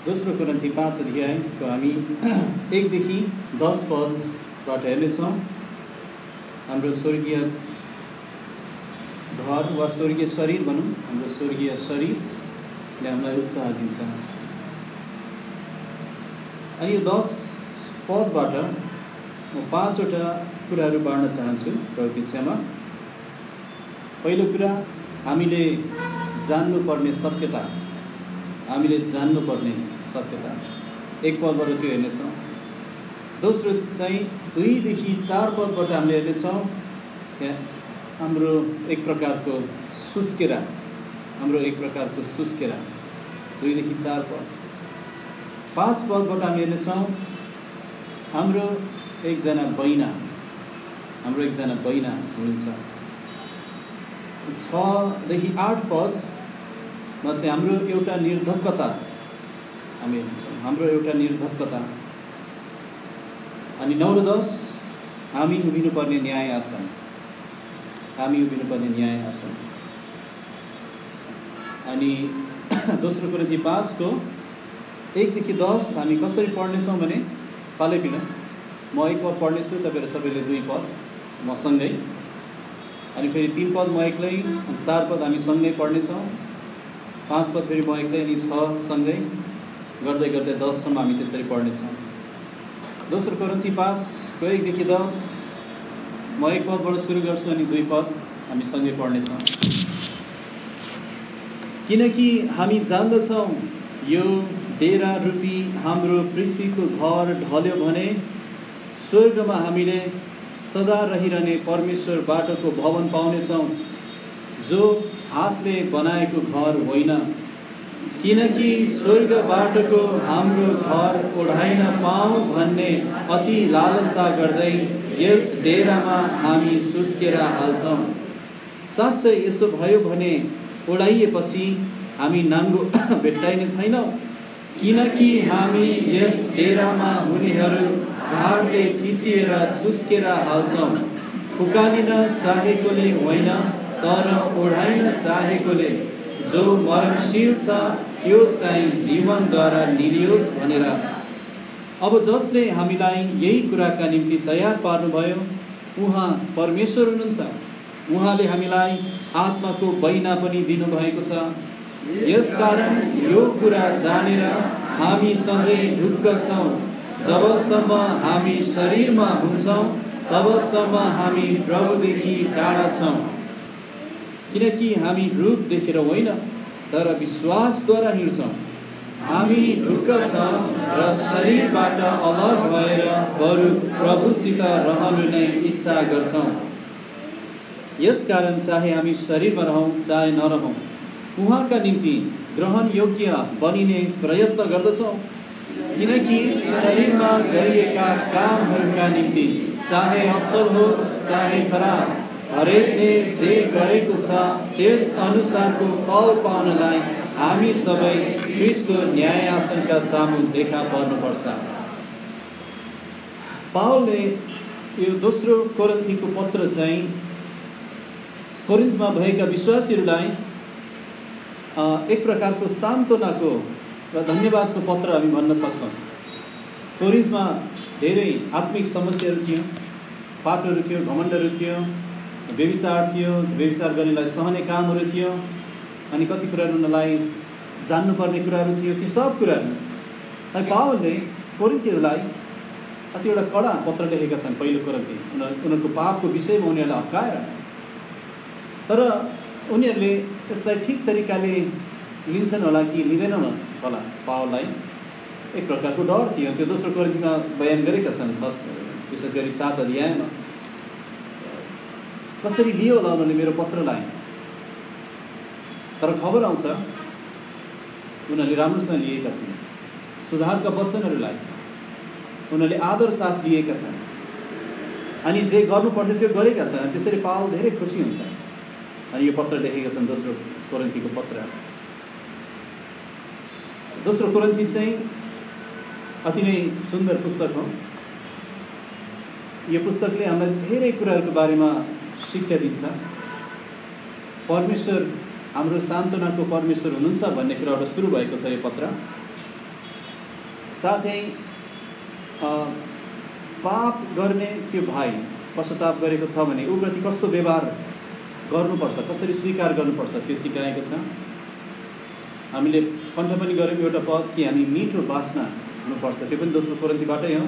दोस्रो कोरिन्थी 5 अध्यायको हामी 1 देखि 10 पदबाट हेर्नेछौँ। हाम्रो स्वर्गीय घर वा स्वर्गीय शरीर भनौँ, हाम्रो स्वर्गीय शरीरले हामीलाई उत्साह दिन्छ। अनि यो 10 पदबाट म 5वटा कुराहरू बाँड्न चाहन्छु प्रभुको इच्छामा। पहिलो कुरा, हामीले जान्नुपर्ने सत्यता, हामीले जान्नुपर्ने सत्यता 1 पदबाट त्यो हेर्नेछौँ। दोस्रो चाहिँ 2 देखि 4 पदबाट हामीले हेर्नेछौँ हाम्रो एक प्रकारको सुस्केरा, हाम्रो एक प्रकारको सुस्केरा 2 देखि 4 पद। 5 पदबाट हामी हेर्नेछौँ हाम्रो एकजना बहिना, हाम्रो एकजना बहिना हुनुहुन्छ। 6 देखि 8 पदमा चाहिँ हाम्रो एउटा निर्धक्कता हामी हेर्छौँ, हाम्रो एउटा निर्धक्कता। अनि 9 र 10 हामी उभिनुपर्ने न्याय आसन, हामी उभिनुपर्ने न्याय आसन। अनि दोस्रो कोरिन्थी 5 को 1 देखि 10 हामी कसरी पढ्नेछौँ भने पालैपिलो म 1 पद पढ्नेछु, तपाईँहरू सबैले 2 पद म सँगै, अनि फेरि 3 पद म एक्लै, अनि 4 पद हामी सँगै पढ्नेछौँ, 5 पद फेरि म एक्लै, अनि 6 सँगै गर्दै गर्दै 10 सम्म हामी त्यसरी पढ्नेछौँ। दोस्रो कोरिन्थी 5 को 1 देखि 10 म 1 पदबाट सुरु गर्छु, अनि 2 पद हामी सँगै पढ्नेछौँ। किनकि हामी जान्दछौँ यो डेरा रूपी हाम्रो पृथ्वीको घर ढल्यो भने स्वर्गमा हामीले सदा रहिरहने परमेश्वर बाटोको भवन पाउनेछौँ, जो हातले बनाएको घर होइन। किनकि स्वर्ग बाटोको हाम्रो घर ओढाइन पाऊँ भन्ने अति लालसा गर्दै यस डेरामा हामी सुस्केर हाल्छौँ। साँच्चै यसो भयो भने ओढाइएपछि हामी नाङ्गो भेट्टाइने छैनौँ, किनकि हामी यस डेरामा हुनेहरू भारले थिचिएर सुस्केर हाल्छौँ। फुकालिन चाहेकोले होइन, तर ओढाइन चाहेकोले, जो मरणशील छ त्यो चाहिँ जीवनद्वारा निलियोस् भनेर। अब जसले हामीलाई यही कुराका निम्ति तयार पार्नुभयो उहाँ परमेश्वर हुनुहुन्छ। उहाँले हामीलाई आत्माको बैना पनि दिनुभएको छ। यसकारण यो कुरा जानेर हामी सधैँ ढुक्क छौँ, जबसम्म हामी शरीरमा हुन्छौँ तबसम्म हामी प्रभुदेखि टाढा छौँ। किनकि हामी रूप देखेर होइन, तर विश्वासद्वारा हिँड्छौँ। हामी ढुक्क छौँ र शरीरबाट अलग भएर बरु प्रभुसित रहनु नै इच्छा गर्छौँ। यसकारण चाहे हामी शरीरमा रहौँ चाहे नरहौँ, उहाँका निम्ति ग्रहण योग्य बनिने प्रयत्न गर्दछौँ। किनकि शरीरमा गरिएका कामहरूका निम्ति चाहे असल होस् चाहे खराब, हरेकले जे गरेको छ त्यस अनुसारको फल पाउनलाई हामी सबै ख्रीष्टको न्यायासनका सामु देखा पर्नुपर्छ। पावलले यो दोस्रो कोरिन्थीको पत्र चाहिँ कोरिन्थमा भएका विश्वासीहरूलाई एक प्रकारको सान्त्वनाको र धन्यवादको पत्र हामी भन्न सक्छौँ। कोरिन्थमा धेरै आत्मिक समस्याहरू थियो, पापहरू थियो, घमण्डहरू थियो, व्यभिचार थियो, व्यभिचार गर्नेलाई सहने कामहरू थियो, अनि कति कुराहरू उनीहरूलाई जान्नुपर्ने कुराहरू थियो। ती सब कुराहरू पावलले कोरिन्थीहरूलाई कतिवटा कडा पत्र लेखेका छन्। पहिलो कोरिन्थी उनीहरूको पापको विषयमा उनीहरूलाई हप्काएर, तर उनीहरूले यसलाई ठिक तरिकाले लिन्छन् होला कि लिँदैनन् होला। पावललाई एक प्रकारको डर थियो। त्यो दोस्रो कोरिन्थीमा बयान गरेका छन्, विशेष गरी 7 अध्यायमा कसरी लियो होला उनीहरूले मेरो पत्रलाई। तर खबर आउँछ उनीहरूले राम्रोसँग लिएका छन्। सुधारका वचनहरूलाई उनीहरूले आदर साथ लिएका छन्, अनि जे गर्नुपर्थ्यो त्यो गरेका छन्। त्यसरी पावल धेरै खुसी हुन्छ, अनि यो पत्र लेखेका छन्, दोस्रो कोरिन्थीको पत्र। दोस्रो कोरिन्थी चाहिँ अति नै सुन्दर पुस्तक हो। यो पुस्तकले हामीलाई धेरै कुराहरूको बारेमा शिक्षा दिन्छ। परमेश्वर हाम्रो सान्त्वनाको परमेश्वर हुनुहुन्छ भन्ने कुराबाट सुरु भएको छ यो पत्र। साथै पाप गर्ने त्यो भाइ पश्चाताप गरेको छ भने ऊप्रति कस्तो व्यवहार गर्नुपर्छ, कसरी स्वीकार गर्नुपर्छ त्यो सिकाएको छ। हामीले कण्ठ पनि गऱ्यौँ एउटा पद कि हामी मिठो बास्ना हुनुपर्छ, त्यो पनि दोस्रो कोरिन्थीबाटै हो।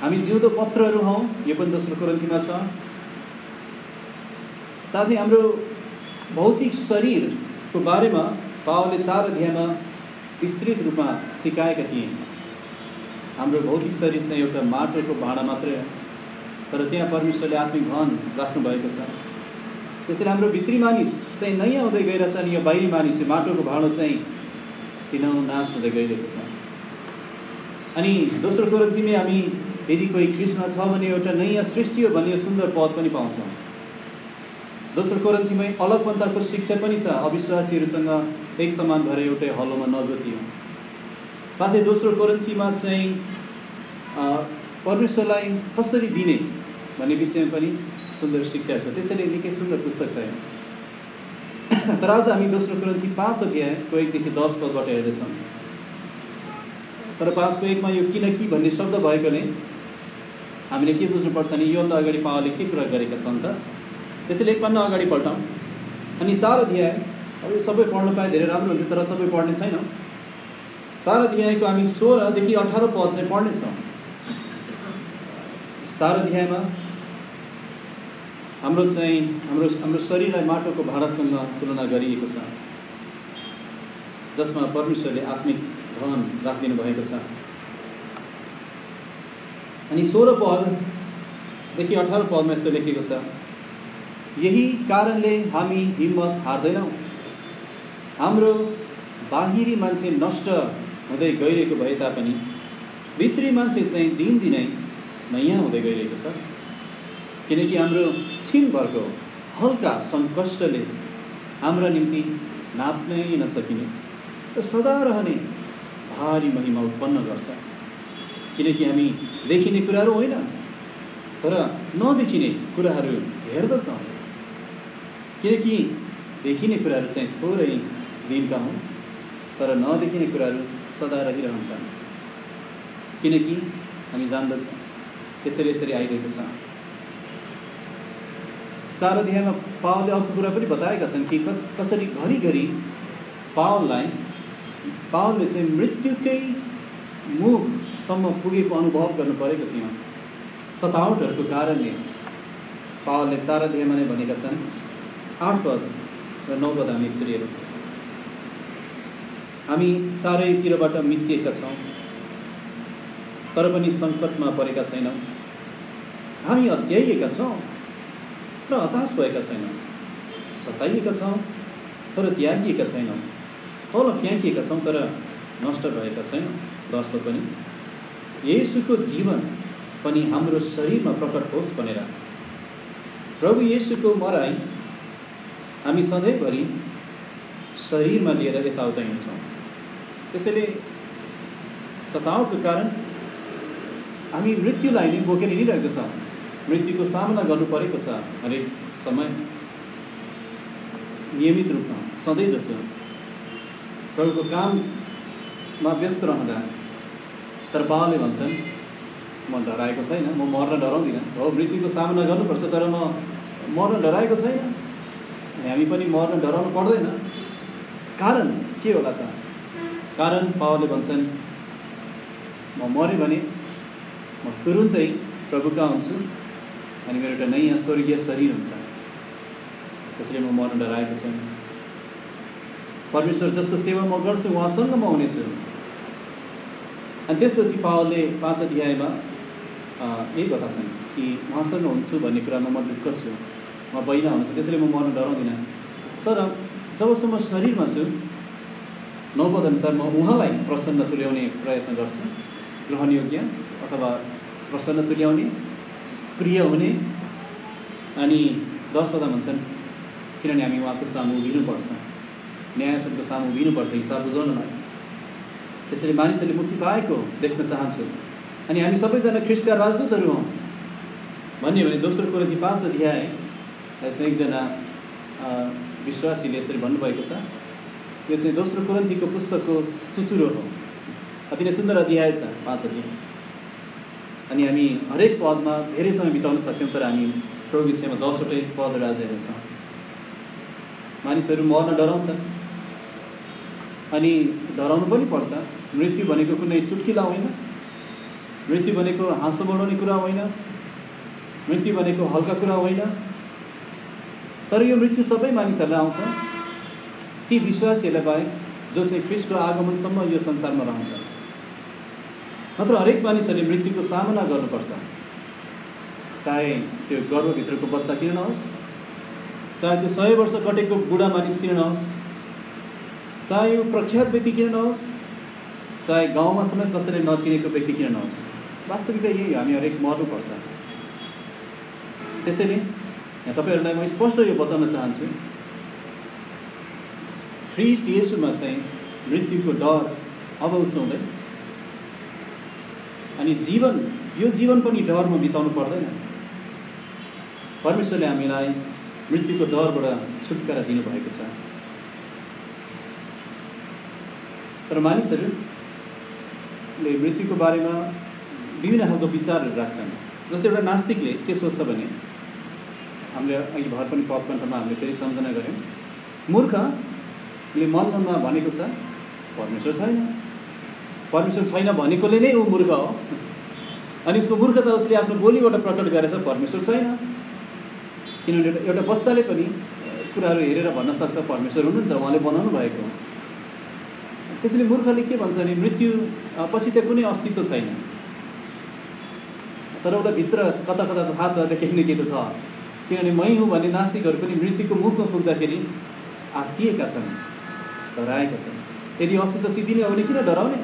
हामी जिउँदो पत्रहरू हौँ, यो पनि दोस्रो कोरिन्थीमा छ। साथै हाम्रो भौतिक शरीरको बारेमा पावलले 4 अध्यायमा विस्तृत रूपमा सिकाएका थिए। हाम्रो भौतिक शरीर चाहिँ एउटा माटोको भाँडा मात्रै हो, तर त्यहाँ परमेश्वरले आत्मिक धन राख्नुभएको छ। त्यसैले हाम्रो भित्री मानिस चाहिँ नयाँ हुँदै गइरहेछ अनि यो बाहिरी मानिस माटोको भाँडो चाहिँ दिनहुँ नाश हुँदै गइरहेको छ। अनि दोस्रो कोरिन्थीमा हामी यदि कोही ख्रीष्टमा छ भने एउटा नयाँ सृष्टि हो भन्ने सुन्दर पद पनि पाउँछौँ। दोस्रो कोरिन्थीमै अलगपन्थाको शिक्षा पनि छ, अविश्वासीहरूसँग एक समान भएर एउटै हलोमा नजोतियो। साथै दोस्रो कोरिन्थीमा चाहिँ परमेश्वरलाई कसरी दिने भन्ने विषयमा पनि सुन्दर शिक्षा छ। त्यसैले निकै सुन्दर पुस्तक छ। तर आज हामी दोस्रो कोरिन्थी 5 अध्यायको 1 देखि 10 पदबाट हेर्दैछौँ। तर 5को 1मा यो किनकि भन्ने शब्द भएकोले हामीले के बुझ्नुपर्छ भने योभन्दा अगाडि पावलले के कुरा गरेका छन् त। त्यसैले एक पन्ना अगाडि पल्टौँ अनि 4 अध्याय, अब सबै पढ्न पाए धेरै राम्रो हुन्थ्यो, तर सबै पढ्ने छैनौँ। 4 अध्यायको हामी 16 देखि 18 पद चाहिँ पढ्नेछौँ। 4 अध्यायमा हाम्रो शरीरलाई माटोको भाँडासँग तुलना गरिएको छ, जसमा परमेश्वरले आत्मिक धन राखिदिनु भएको छ। अनि 16 पददेखि 18 पदमा यस्तो लेखेको छ, यही कारणले हामी हिम्मत हार्दैनौँ। हाम्रो बाहिरी मान्छे नष्ट हुँदै गइरहेको भए तापनि भित्री मान्छे चाहिँ दिनदिनै नयाँ हुँदै गइरहेको छ। किनकि हाम्रो छिनभरको हल्का सङ्कष्टले हाम्रा निम्ति नाप्नै नसकिने र सदा रहने भारी महिमा उत्पन्न गर्छ। किनकि हामी देखिने कुराहरू होइन, तर नदेखिने कुराहरू हेर्दछौँ। किनकि देखिने कुराहरू चाहिँ थोरै दिनका हुन्, तर नदेखिने कुराहरू सदा रहिरहन्छन्। किनकि हामी जान्दछौँ त्यसैले यसरी आइरहेको छ। 4 अध्यायमा पावलले अर्को कुरा पनि बताएका छन् कि कसरी घरिघरि पावलले चाहिँ मृत्युकै मुखसम्म पुगेको अनुभव गर्नु परेको थियो। सतावटहरूको कारणले पावलले 4 अध्यायमा नै भनेका छन्। 8 पद र 9 पद हामी एकचोटि हेरौँ। हामी चारैतिरबाट मिचिएका छौँ, तर पनि सङ्कटमा परेका छैनौँ। हामी अत्याइएका छौँ र हताश भएका छैनौँ, सताइएका छौँ तर त्यागिएका छैनौँ, तल फ्याँकिएका छौँ तर नष्ट भएका छैनौँ। 10 पद पनि, येशूको जीवन पनि हाम्रो शरीरमा प्रकट होस् भनेर प्रभु येशूको मराई हामी सधैँभरि शरीरमा लिएर यताउता हिँड्छौँ। त्यसैले सतावटको कारण हामी मृत्युलाई नै बोकेर हिँडिरहेको छौँ। मृत्युको सामना गर्नु परेको छ हरेक समय, नियमित रूपमा सधैँ जसो प्रभुको काममा व्यस्त रहँदा। तर पावलले भन्छन् म डराएको छैन, म मर्न डराउँदिनँ। हो, मृत्युको सामना गर्नुपर्छ, तर म मर्न डराएको छैन। हामी पनि मर्न डराउनु पर्दैन। कारण के होला त? कारण पावलले भन्छन् म मरेँ भने म तुरुन्तै प्रभु कहाँ हुन्छु अनि मेरो एउटा नयाँ स्वर्गीय शरीर हुन्छ। त्यसैले म मर्न डराएको छैन। परमेश्वर जसको सेवा म गर्छु उहाँसँग म हुनेछु। अनि त्यसपछि पावलले 5 अध्यायमा यही बताछन् कि उहाँसँग हुन्छु भन्ने कुरामा म ढुक्क छु, म बहिना हुन्छु, त्यसैले म मर्न डराउँदिनँ। तर जबसम्म शरीरमा छु 9 पद अनुसार म उहाँलाई प्रसन्न तुल्याउने प्रयत्न गर्छु, ग्रहणयोग्य अथवा प्रसन्न तुल्याउने, प्रिय हुने। अनि 10 पद भन्छन् किनभने हामी उहाँको सामु उभिनुपर्छ, न्यायासनको सामु उभिनुपर्छ हिसाब बुझाउनलाई। त्यसैले मानिसहरूले मुक्ति पाएको देख्न चाहन्छु अनि हामी सबैजना ख्रीष्टका राजदूतहरू हौँ भन्ने भने दोस्रो कोरिन्थी 5 अध्याय एकजना विश्वासीले यसरी भन्नुभएको छ। यो चाहिँ दोस्रो कोरिन्थीको पुस्तकको चुचुरो हो। अति नै सुन्दर अध्याय छ 5 अध्याय। अनि हामी हरेक पदमा धेरै समय बिताउन सक्यौँ, तर हामी प्रभु विषयमा 10वटै पदहरू आज हेर्छौँ। मानिसहरू मर्न डराउँछन् अनि डराउनु पनि पर्छ। मृत्यु भनेको कुनै चुट्किला होइन, मृत्यु भनेको हाँसो बढाउने कुरा होइन, मृत्यु भनेको हल्का कुरा होइन। तर यो मृत्यु सबै मानिसहरूलाई आउँछ, ती विश्वासीहरूलाई बाहेक जो चाहिँ ख्रीष्टको आगमनसम्म यो संसारमा रहन्छ। नत्र हरेक मानिसहरूले मृत्युको सामना गर्नुपर्छ, चाहे त्यो गर्भभित्रको बच्चा किन नहोस्, चाहे त्यो 100 वर्ष कटेको बुढा मानिस किन नहोस्, चाहे यो प्रख्यात व्यक्ति किन नहोस्, चाहे गाउँमा समेत कसैले नचिनेको व्यक्ति किन नहोस्। वास्तविकता यही, हामी हरेक मर्नुपर्छ। त्यसैले यहाँ तपाईँहरूलाई म स्पष्ट यो बताउन चाहन्छु, ख्रीष्ट येशूमा चाहिँ मृत्युको डर अब उसौँदैन। अनि यो जीवन पनि डरमा बिताउनु पर्दैन। परमेश्वरले हामीलाई मृत्युको डरबाट छुटकारा दिनुभएको छ। तर मानिसहरूले मृत्युको बारेमा विभिन्न खालको विचारहरू राख्छन्। जस्तै एउटा नास्तिकले के सोध्छ भने, हामीले अघि भर पनि पदकण्ठमा हामीले फेरि सम्झना गऱ्यौँ, मूर्खले मनमा भनेको छ परमेश्वर छैन, परमेश्वर छैन भनेकोले नै ऊ मूर्ख हो। अनि उसको मूर्खता उसले आफ्नो बोलीबाट प्रकट गरेछ, परमेश्वर छैन। किनभने एउटा बच्चाले पनि कुराहरू हेरेर भन्न सक्छ परमेश्वर हुनुहुन्छ, उहाँले बनाउनु भएको। त्यसैले मूर्खले के भन्छ भने मृत्यु पछि त कुनै अस्तित्व छैन। तर एउटा भित्र कता कता थाहा छ त्यो केही न केही त छ। किनभने मै हुँ भने नास्तिकहरू पनि मृत्युको मुखमा पुग्दाखेरि आत्तिएका छन्, डराएका छन्। यदि अस्तित्व सिद्धिने हो भने किन डराउने?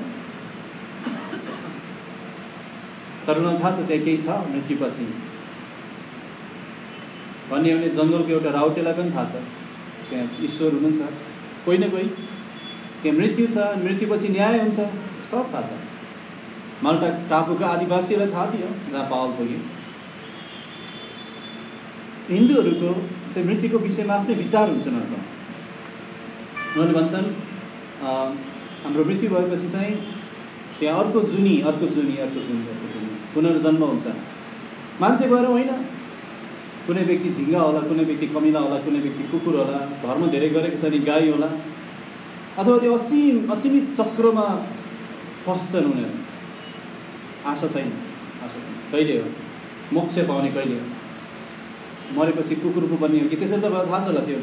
तर उनीहरूलाई थाहा छ त्यहाँ केही छ मृत्युपछि भन्ने। भने जङ्गलको एउटा राउटेलाई पनि थाहा छ त्यहाँ ईश्वर हुनुहुन्छ, कोही न कोही त्यहाँ मृत्यु छ, मृत्युपछि न्याय हुन्छ, सब थाहा छ। माल्टा टापुका आदिवासीहरूलाई थाहा थियो जहाँ पावल पुग्यो। हिन्दूहरूको चाहिँ मृत्युको विषयमा आफ्नै विचार हुन्छ उनीहरूको। उनीहरूले भन्छन् हाम्रो मृत्यु भएपछि चाहिँ त्यहाँ अर्को जुनी पुनर्जन्म हुन्छ। मान्छे भएर होइन, कुनै व्यक्ति झिङ्गा होला, कुनै व्यक्ति कमिला होला, कुनै व्यक्ति कुकुर होला, धर्म धेरै गरेको छ नि गाई होला, अथवा त्यो असीमित चक्रमा फस्छन् उनीहरू। आशा छैन कहिले हो मोक्ष पाउने, कहिले हो मरेपछि कुकुर पो बन्ने हो कि। त्यसै त थाहा छ होला, त्यो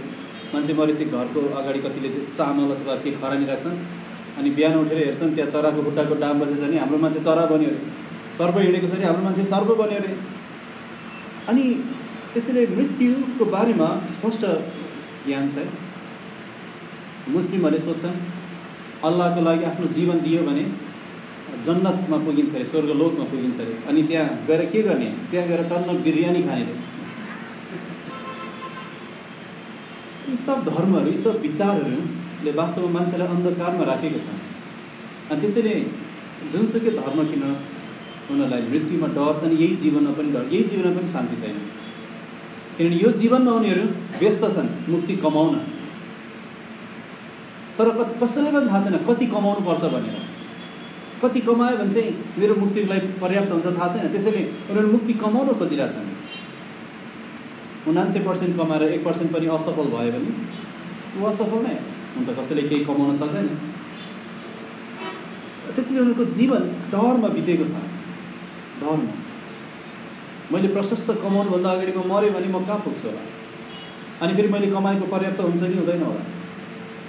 मान्छे मरेपछि घरको अगाडि कतिले चामल अथवा के खरानी राख्छन्, अनि बिहान उठेर हेर्छन् त्यहाँ चराको खुट्टाको डाम बसेछ नि हाम्रो मान्छे चरा बन्यो अरे, सर्प हिँडेको छ नि हाम्रो मान्छे सर्प बन्यो अरे। अनि त्यसैले मृत्युको बारेमा स्पष्ट ज्ञान छ। मुस्लिमहरूले सोध्छन् अल्लाहको लागि आफ्नो जीवन दियो भने जन्नतमा पुगिन्छ अरे, स्वर्गलोकमा पुगिन्छ अरे। अनि त्यहाँ गएर के गर्ने? त्यहाँ गएर टन्न बिरयानी खाने रे। यी सब धर्महरू, यी सब विचारहरूले वास्तवमा मान्छेलाई अन्धकारमा राखेको छ। अनि त्यसैले जुनसुकै धर्म किनोस्, उनीहरूलाई मृत्युमा डर छ नि, यही जीवनमा पनि डर, यही जीवनमा पनि शान्ति छैन। किनभने यो जीवनमा उनीहरू व्यस्त छन् मुक्ति कमाउन, तर कसैले पनि थाहा छैन कति कमाउनु पर्छ भनेर। कति कमायो भने चाहिँ मेरो मुक्तिको लागि पर्याप्त हुन्छ थाहा छैन। त्यसैले उनीहरू मुक्ति कमाउन खोजिरहेछन्। 99% कमाएर 1% पनि असफल भयो भने ऊ असफल नै हुन त कसैले केही कमाउन सक्दैन। त्यसैले उनीहरूको जीवन डरमा बितेको छ, डरमा। मैले प्रशस्त कमाउनुभन्दा अगाडि म मरेँ भने म कहाँ पुग्छु होला, अनि फेरि मैले कमाएको पर्याप्त हुन्छ कि हुँदैन होला,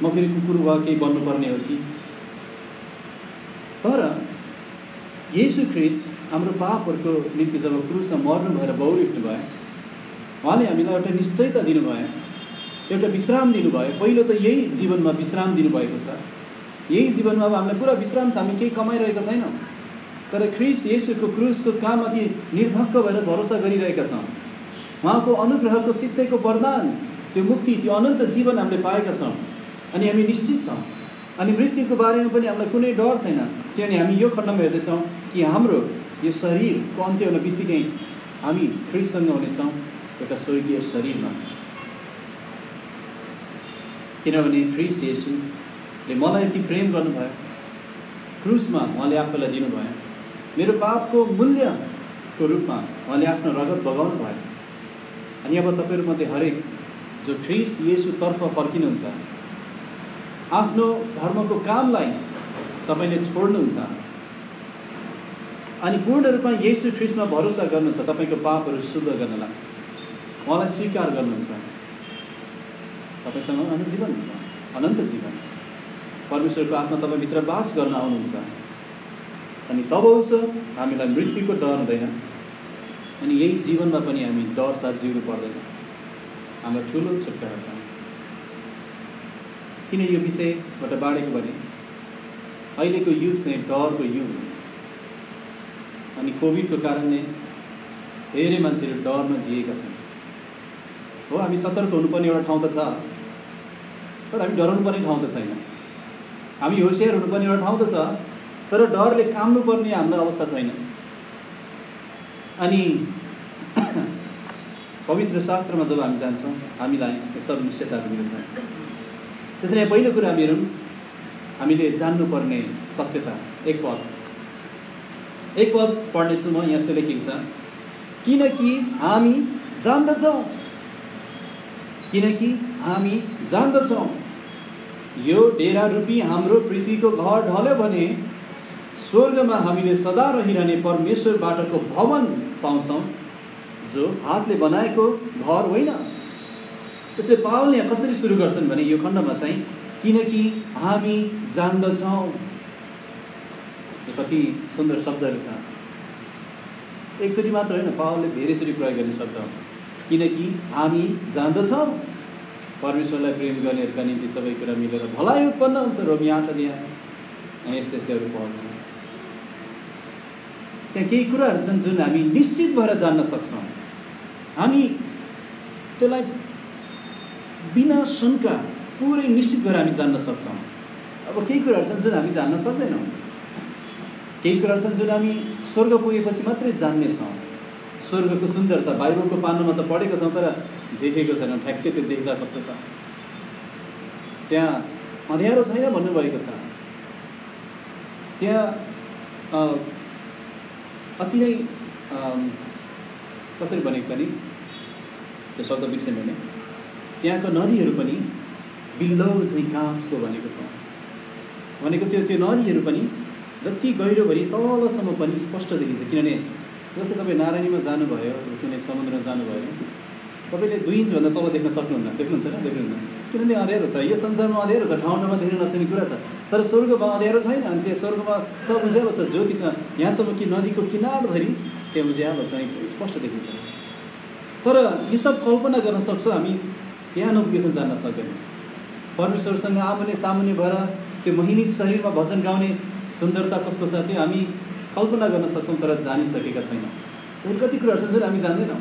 म फेरि कुकुर वा केही बन्नुपर्ने हो कि। तर येशू ख्रीष्ट हाम्रो पापहरूको निम्ति जब क्रुसमा मर्नु भएर बौरी उठ्नु भयो, उहाँले हामीलाई एउटा निश्चयता दिनुभयो, एउटा विश्राम दिनुभयो। पहिलो त यही जीवनमा विश्राम दिनुभएको छ। यही जीवनमा अब हामीलाई पुरा विश्राम छ, हामी केही कमाइरहेका छैनौँ। तर ख्रीष्ट येशूको क्रुसको काममाथि निर्धक्क भएर भरोसा गरिरहेका छौँ। उहाँको अनुग्रहको सित्तैको वरदान, त्यो मुक्ति, त्यो अनन्त जीवन हामीले पाएका छौँ। अनि हामी निश्चित छौँ। अनि मृत्युको बारेमा पनि हामीलाई कुनै डर छैन, किनभने हामी यो खण्डमा हेर्दैछौँ कि हाम्रो यो शरीरको अन्त्य हुन बित्तिकै हामी ख्रीष्टसँग हुनेछौँ एउटा स्वर्गीय शरीरमा। किनभने ख्रीष्ट येशूले मलाई यति प्रेम गर्नुभयो, क्रुसमा उहाँले आफूलाई दिनुभयो। मेरो पापको मूल्यको रूपमा उहाँले आफ्नो रगत बगाउनु भयो। अनि अब तपाईँहरूमध्ये हरेक जो ख्रीष्ट येशूतर्फ फर्किनुहुन्छ, आफ्नो धर्मको कामलाई तपाईँले छोड्नुहुन्छ अनि पूर्ण रूपमा येशू ख्रीष्टमा भरोसा गर्नुहुन्छ, तपाईँको पापहरू शुद्ध गर्नलाई उहाँलाई स्वीकार गर्नुहुन्छ, तपाईँसँग अनन्त जीवन हुन्छ। अनन्त जीवन परमेश्वरको आत्मा तपाईँभित्र वास गर्न आउनुहुन्छ। अनि तब उसो हामीलाई मृत्युको डर हुँदैन अनि यही जीवनमा पनि हामी डर साथ जिउनु पर्दैन। हाम्रो ठुलो छुटकारा छ। किन यो विषयबाट बाँडेको भने अहिलेको युग चाहिँ डरको युग हो। अनि कोभिडको कारणले धेरै मान्छेहरू डरमा जिएका छन्। हो, हामी सतर्क हुनुपर्ने एउटा ठाउँ त छ, तर हामी डराउनु पर्ने ठाउँ त छैन। हामी होसियार हुनुपर्ने एउटा ठाउँ त छ, तर डरले काम्नुपर्ने हाम्रो अवस्था छैन। अनि पवित्र शास्त्रमा जब हामी जान्छौँ हामीलाई यो सब निश्चयताहरू मिल्छ। त्यसैले पहिलो कुरा हामीले जान्नुपर्ने सत्यता एक पद पढ्नेछु म। यहाँ लेखेको छ, किनकि हामी जान्दछौँ यो डेरा रूपी हाम्रो पृथ्वीको घर ढल्यो भने स्वर्गमा हामीले सदा रहिरहने परमेश्वरबाटको भवन पाउँछौँ, जो हातले बनाएको घर होइन। त्यसले पावलले यहाँ कसरी सुरु गर्छन् भने यो खण्डमा चाहिँ किनकि हामी जान्दछौँ। यो कति सुन्दर शब्दहरू छ। एकचोटि मात्र होइन, पावलले धेरैचोटि प्रयोग गर्ने शब्द हो। किनकि हामी जान्दछौँ परमेश्वरलाई प्रेम गर्नेहरूका निम्ति सबै कुरा मिलेर भलाइ उत्पन्न हुन्छ। रोमी 8 अध्याय यस्तैहरू पढ्नु। त्यहाँ केही कुराहरू छन् जुन हामी निश्चित भएर जान्न सक्छौँ। हामी त्यसलाई बिना शङ्का पुरै निश्चित भएर हामी जान्न सक्छौँ। अब केही कुराहरू छन् जुन हामी जान्न सक्दैनौँ। केही कुराहरू छन् जुन हामी स्वर्ग पुगेपछि मात्रै जान्नेछौँ। स्वर्गको सुन्दरता बाइबलको पानामा त पढेको छौँ, तर देखेको छैन। ठ्याक्कै त्यो देख्दा कस्तो छ। त्यहाँ अँध्यारो छैन भन्नुभएको छ। त्यहाँ अति नै कसरी भनेको छ नि, त्यो शब्द बिर्सेँ मैले। त्यहाँको नदीहरू पनि बिल्लौ चाहिँ काँचको भनेको छ। भनेको त्यो नदीहरू पनि जति गहिरो भरि तलसम्म पनि स्पष्ट देखिन्छ। किनभने जस्तै तपाईँ नारायणीमा जानुभयो, कुनै समुद्रमा जानुभयो, तपाईँले 2 इन्चभन्दा तल देख्न सक्नुहुन्न। देख्नुहुन्छ न? देख्नुहुन्न। किनभने अँध्यारो छ। यो संसारमा अँध्यारो छ, ठाउँ ठाउँमा देख्न नसक्ने कुरा छ। तर स्वर्गमा अँध्यारो छैन। अनि त्यो स्वर्गमा सब उज्यालो छ, ज्योति छ। यहाँसम्म कि नदीको किनारधरि त्यहाँ उज्यालो छ, स्पष्ट देखिन्छ। तर यो सब कल्पना गर्न सक्छौँ हामी, त्यहाँ नपुगेसम्म जान्न सक्दैनौँ। परमेश्वरसँग आमुने सामुने भएर त्यो महिमित शरीरमा भजन गाउने सुन्दरता कस्तो छ त्यो हामी कल्पना गर्न सक्छौँ, तर जानिसकेका छैनौँ। कति कुराहरू छन् जुन हामी जान्दैनौँ।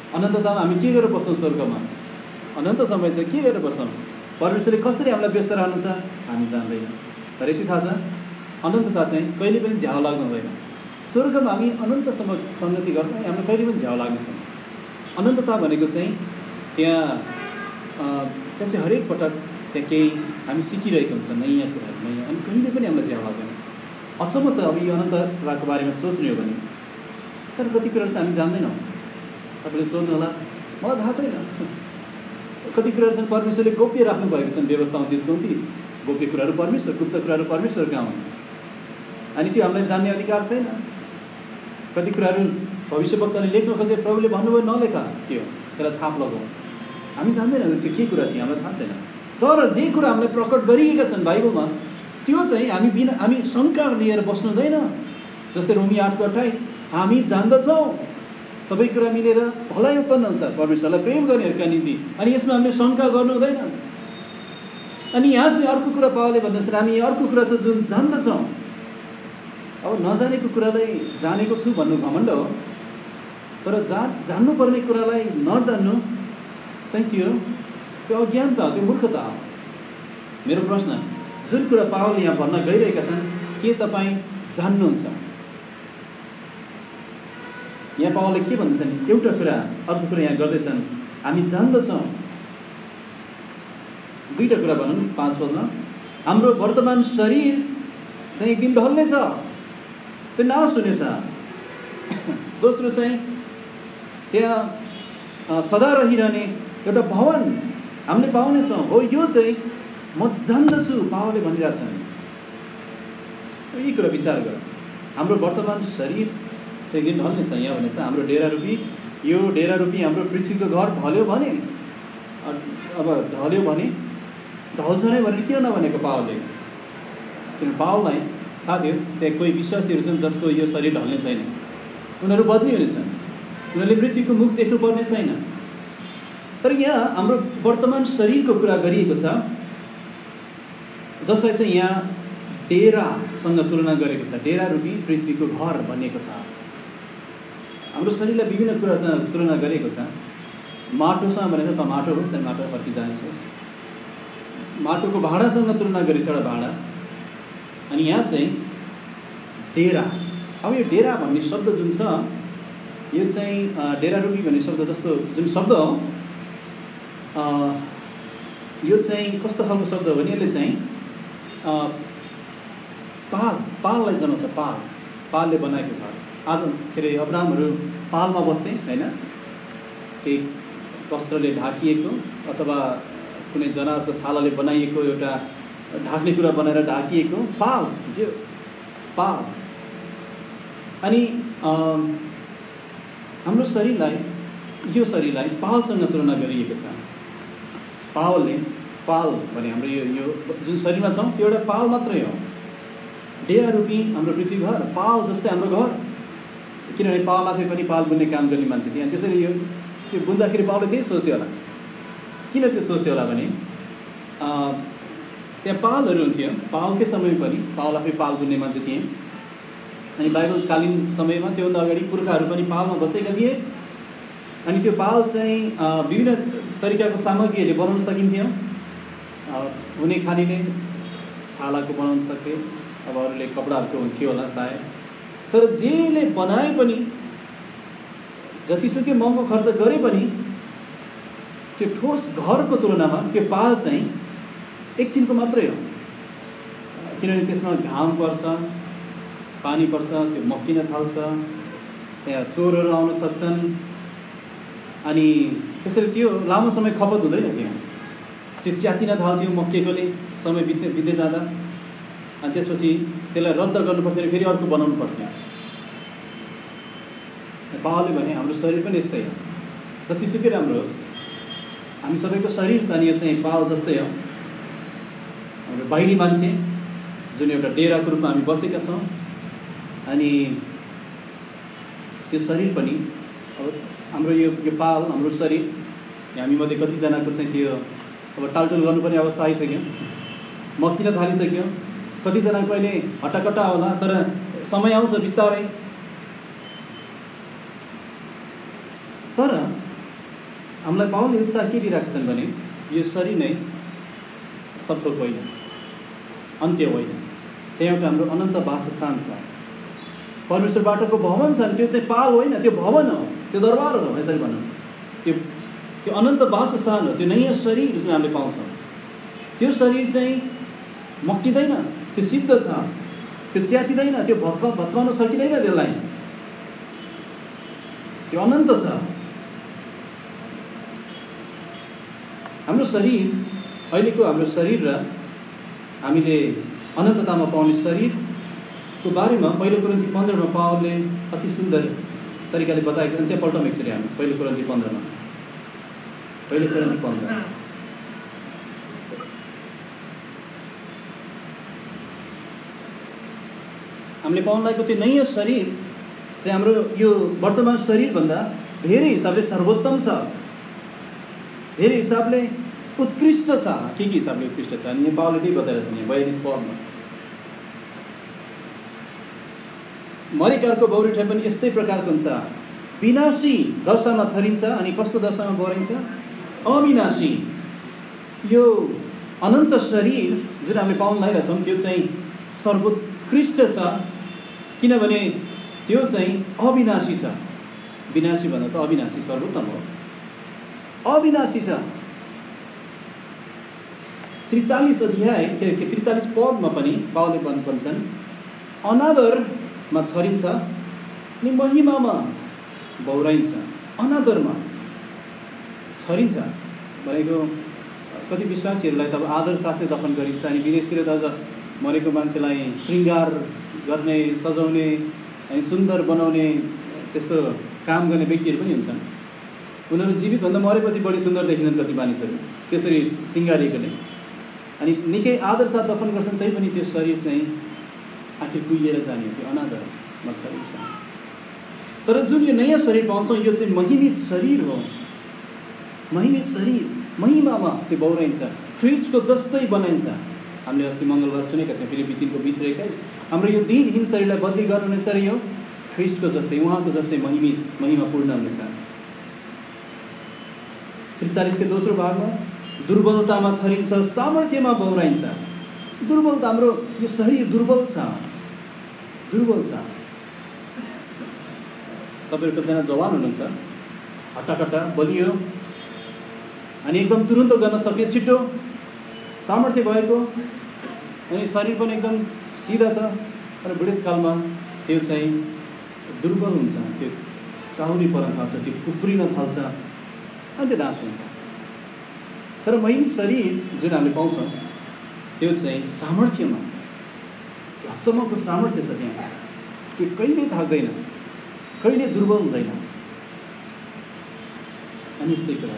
अनन्ततामा हामी के गरेर बस्छौँ? स्वर्गमा अनन्त समय चाहिँ के गरेर बस्छौँ? परमेश्वरले कसरी हामीलाई व्यस्त रहनुहुन्छ हामी जान्दैनौँ। तर यति थाहा छ, अनन्तता चाहिँ कहिले पनि झ्याउ लाग्नु हुँदैन। स्वर्गमा हामी अनन्तसम्म सङ्गति गर्छौँ, हामीलाई कहिले पनि झ्याउ लाग्ने छैन। अनन्तता भनेको चाहिँ त्यहाँ चाहिँ हरेक पटक त्यहाँ केही हामी सिकिरहेको हुन्छ, नयाँ कुराहरू नयाँ। अनि कहिले पनि हामीलाई झ्याउ लाग्दैन। अचम्म छ अब यो अनन्तताको बारेमा सोच्ने हो भने। तर कति कुराहरू चाहिँ हामी जान्दैनौँ। तपाईँले सोध्नु होला, मलाई थाहा छैन। कति कुराहरू छन् परमेश्वरले गोप्य राख्नु भएको छन्। व्यवस्था 29-29 गोप्य कुराहरू परमेश्वर, गुप्त कुराहरू परमेश्वरका हुन्। अनि त्यो हामीलाई जान्ने अधिकार छैन। कति कुराहरू भविष्यवक्ताले लेख्न खोजे, प्रभुले भन्नुभयो नलेखा, त्यो त्यसलाई छाप लगाऊ। हामी जान्दैनौँ त्यो के कुरा थियो, हामीलाई थाहा छैन। तर जे कुरा हामीलाई प्रकट गरिएका छन् बाइबलमा, त्यो चाहिँ हामी शङ्का लिएर बस्नु हुँदैन। जस्तै रोमी 8:28 हामी जान्दछौँ सबै कुरा मिलेर भलाइ उत्पन्न हुन्छ परमेश्वरलाई प्रेम गर्नेहरूका निम्ति। अनि यसमा हामीले शङ्का गर्नु हुँदैन। अनि यहाँ चाहिँ अर्को कुरा पावलले भन्दैछ, हामी अर्को कुरा छ जुन जान्दछौँ। अब नजानेको कुरालाई जानेको छु भन्नु घमण्ड हो, तर जान्नुपर्ने कुरालाई नजान्नु चाहिँ के हो? त्यो अज्ञानता हो, त्यो मूर्खता हो। मेरो प्रश्न, जुन कुरा पावलले यहाँ भन्न गइरहेका छन्, के तपाईँ जान्नुहुन्छ? यहाँ पावलले के भन्दछन्? एउटा कुरा, अर्को कुरा यहाँ गर्दैछन्, हामी जान्दछौँ। 2टा कुरा भनौँ 5 पदमा। हाम्रो वर्तमान शरीर चाहिँ एक दिन ढल्नेछ, त्यो नाश हुनेछ। दोस्रो चाहिँ त्यहाँ सदा रहिरहने एउटा भवन हामीले पाउनेछौँ। हो, यो चाहिँ म जान्दछु पावलले भनिरहेछन्। यही कुरा विचार गर। हाम्रो वर्तमान शरीर चाहिँ एक दिन ढल्नेछ। यहाँ भनेछ हाम्रो डेरा रूपी, यो डेरा रूपी हाम्रो पृथ्वीको घर ढल्यो भने, अब ढल्यो भने ढल्छ नै भनेर किन नभनेको पावलले? किन पावललाई थाहा थियो त्यहाँ कोही विश्वासीहरू छन् जसको यो शरीर ढल्ने छैन, उनीहरू बदली हुनेछन्, उनीहरूले मृत्युको मुख देख्नुपर्ने छैन। तर यहाँ हाम्रो वर्तमान शरीरको कुरा गरिएको छ, जसलाई चाहिँ यहाँ डेरासँग तुलना गरेको छ। डेरा रूपी पृथ्वीको घर भनिएको छ। हाम्रो शरीरलाई विभिन्न कुरासँग तुलना गरेको छ। माटोसँग भनेको त माटो होस्, माटो फर्की जान्छस्। माटोको भाँडासँग तुलना गरेको छ, एउटा भाँडा। अनि यहाँ चाहिँ डेरा। अब यो डेरा भन्ने शब्द जुन छ, यो चाहिँ डेरा रूपी भन्ने शब्द जस्तो जुन शब्द हो, यो चाहिँ कस्तो खालको शब्द हो भने यसले चाहिँ पाललाई जनाउँछ। पालले बनाएको घर। आदम के अरे अब्राहमहरू पालमा बस्थे होइन, केही वस्त्रले ढाकिएको अथवा कुनै जनावरको छालाले बनाइएको एउटा ढाक्ने कुरा बनाएर ढाकिएको पाल, जे होस् पाल। अनि हाम्रो शरीरलाई, यो शरीरलाई पालसँग तुलना गरिएको छ। पावलले पाल भने हाम्रो यो जुन शरीरमा छौँ त्यो एउटा पाल मात्रै हो। डेरा रूपी हाम्रो पृथ्वी घर पाल जस्तै हाम्रो घर। किनभने पालमाथि पनि पाल बुन्ने काम गर्ने मान्छे थिए। त्यसैले यो त्यो बुन्दाखेरि पावलले त्यही सोच्थ्यो होला। किन त्यो सोच्थ्यो होला भने त्यहाँ पालहरू हुन्थ्यो। पालकै समयमा पनि पाल आफै पाल बुन्ने मान्छे थिए। अनि बाइबलकालीन समयमा त्योभन्दा अगाडि पुर्खाहरू पनि पालमा बसेका थिए। अनि त्यो पाल चाहिँ विभिन्न तरिकाको सामग्रीहरूले बनाउन सकिन्थ्यो। हुने खानेले छालाको बनाउन सके, अब अरूले कपडाहरूको हुन्थ्यो होला सायद। तर जेले बनाए पनि, जतिसुकै महँगो खर्च गरे पनि, त्यो ठोस घरको तुलनामा त्यो पाल चाहिँ एकछिनको मात्रै हो। किनभने त्यसमा घाम पर्छ, पानी पर्छ, त्यो मक्किन थाल्छ, त्यहाँ चोरहरू आउन सक्छन्। अनि त्यसैले त्यो लामो समय खपत हुँदैन थियो। त्यो च्यातिन थाल्थ्यो मक्किएकोले समय बित्दै जाँदा। अनि त्यसपछि त्यसलाई रद्द गर्नुपर्थ्यो, फेरि अर्को बनाउनु पर्थ्यो। पावलले भने हाम्रो शरीर पनि यस्तै हो। जतिसुकै राम्रो होस्, हामी सबैको शरीर छ नि, यो चाहिँ पाल जस्तै हो। हाम्रो बाहिरी मान्छे जुन एउटा डेराको रूपमा हामी बसेका छौँ। अनि त्यो शरीर पनि अब हाम्रो यो पाल, हाम्रो शरीर, हामीमध्ये कतिजनाको चाहिँ त्यो अब टालटुल गर्नुपर्ने अवस्था आइसक्यो, मक्किन थालिसक्यो। कतिजनाको अहिले हट्टाकट्टा होला, तर समय आउँछ बिस्तारै। तर हामीलाई पावलले उत्साह के दिइरहेको छन् भने यो शरीर नै सबथोक होइन, अन्त्य होइन। त्यहाँ एउटा हाम्रो अनन्त वासस्थान छ। परमेश्वरबाटको भवन छ, त्यो चाहिँ पाल होइन, त्यो भवन हो, त्यो दरबार हो, यसरी भनौँ। त्यो अनन्त वासस्थान हो। त्यो नयाँ शरीर जुन हामीले पाउँछौँ, त्यो शरीर चाहिँ मक्टिँदैन, त्यो सिद्ध छ, त्यो च्यातिँदैन, त्यो भत्काउन सकिँदैन त्यसलाई। त्यो अनन्त छ। हाम्रो शरीर, अहिलेको हाम्रो शरीर र हामीले अनन्ततामा पाउने शरीरको बारेमा पहिलो कोरिन्थी 15 मा पावलले अति सुन्दर तरिकाले बताएको छ। त्यहाँ पल्टौँ एकचोटि हामी पहिलो कोरिन्थी 15 मा। पहिलो कोरिन्थी 15 हामीले पाउन लागेको त्यो नयाँ शरीर चाहिँ हाम्रो यो वर्तमान शरीरभन्दा धेरै हिसाबले सर्वोत्तम छ, धेरै हिसाबले उत्कृष्ट छ। के हिसाबले उत्कृष्ट छ? अनि पावलले त्यही बताएर छ। 42 पदमा मरेकाहरूको बौरिठै पनि यस्तै प्रकारको हुन्छ। विनाशी दशामा छरिन्छ, अनि कस्तो दशामा बढिन्छ? अविनाशी। यो अनन्त शरीर जुन हामीले पाउन लागिरहेछौँ त्यो चाहिँ सर्वोत्कृष्ट छ, किनभने त्यो चाहिँ अविनाशी छ। विनाशी भन्दा त अविनाशी सर्वोत्तम हो। अविनाशी छ। 43 अध्याय 43 पदमा पनि पावलले भन्छन्, अनादरमा छरिन्छ अनि महिमामा बौराइन्छ। अनादरमा छरिन्छ भनेको कति विश्वासीहरूलाई त अब आदर साथले दफन गरिन्छ, अनि विदेशतिर त अझ मरेको मान्छेलाई श्रृङ्गार गर्ने, सजाउने अनि सुन्दर बनाउने त्यस्तो काम गर्ने व्यक्तिहरू पनि हुन्छन्। उनीहरू जीवितभन्दा मरेपछि बढी सुन्दर देखिन्छन् कति मानिसहरू त्यसरी सिँगारिएकोले। अनि निकै आदर साथ दफन गर्छन्, तैपनि त्यो शरीर चाहिँ आखिर कुहिएर जाने, त्यो अनादरमा छरिन्छ। तर जुन यो नयाँ शरीर पाउँछौँ यो चाहिँ महिमित शरीर हो। महिमित शरीर महिमामा त्यो बौराइन्छ, ख्रिस्टको जस्तै बनाइन्छ। हामीले अस्ति मङ्गलबार सुनेका थियौँ फिलिप्पी 3:20 हाम्रो यो दिनहीन शरीरलाई बदली गर्नुहुनेछ र यो ख्रिस्टको जस्तै, उहाँको जस्तै महिमापूर्ण हुनेछ। 43 के दोस्रो भागमा दुर्बलतामा छरिन्छ, सामर्थ्यमा बौराइन्छ। दुर्बलता, हाम्रो यो शरीर दुर्बल छ, दुर्बल छ। तपाईँहरू कतिजना जवान हुनुहुन्छ, हट्टाकट्टा बलियो अनि एकदम तुरुन्त गर्न सक्ने, छिटो सामर्थ्य भएको, अनि शरीर पनि एकदम सिधा छ, तर बुढेसकालमा त्यो चाहिँ दुर्बल हुन्छ, त्यो चाउरी पर्न थाल्छ, त्यो कुप्रिन थाल्छ अनि त्यो नाश हुन्छ। तर महिमित शरीर जुन हामीले पाउँछौँ त्यो चाहिँ सामर्थ्यमा, त्यो अचम्मको सामर्थ्य छ त्यहाँ, त्यो कहिले थाक्दैन, कहिले दुर्बल हुँदैन। अनि यस्तै कुरा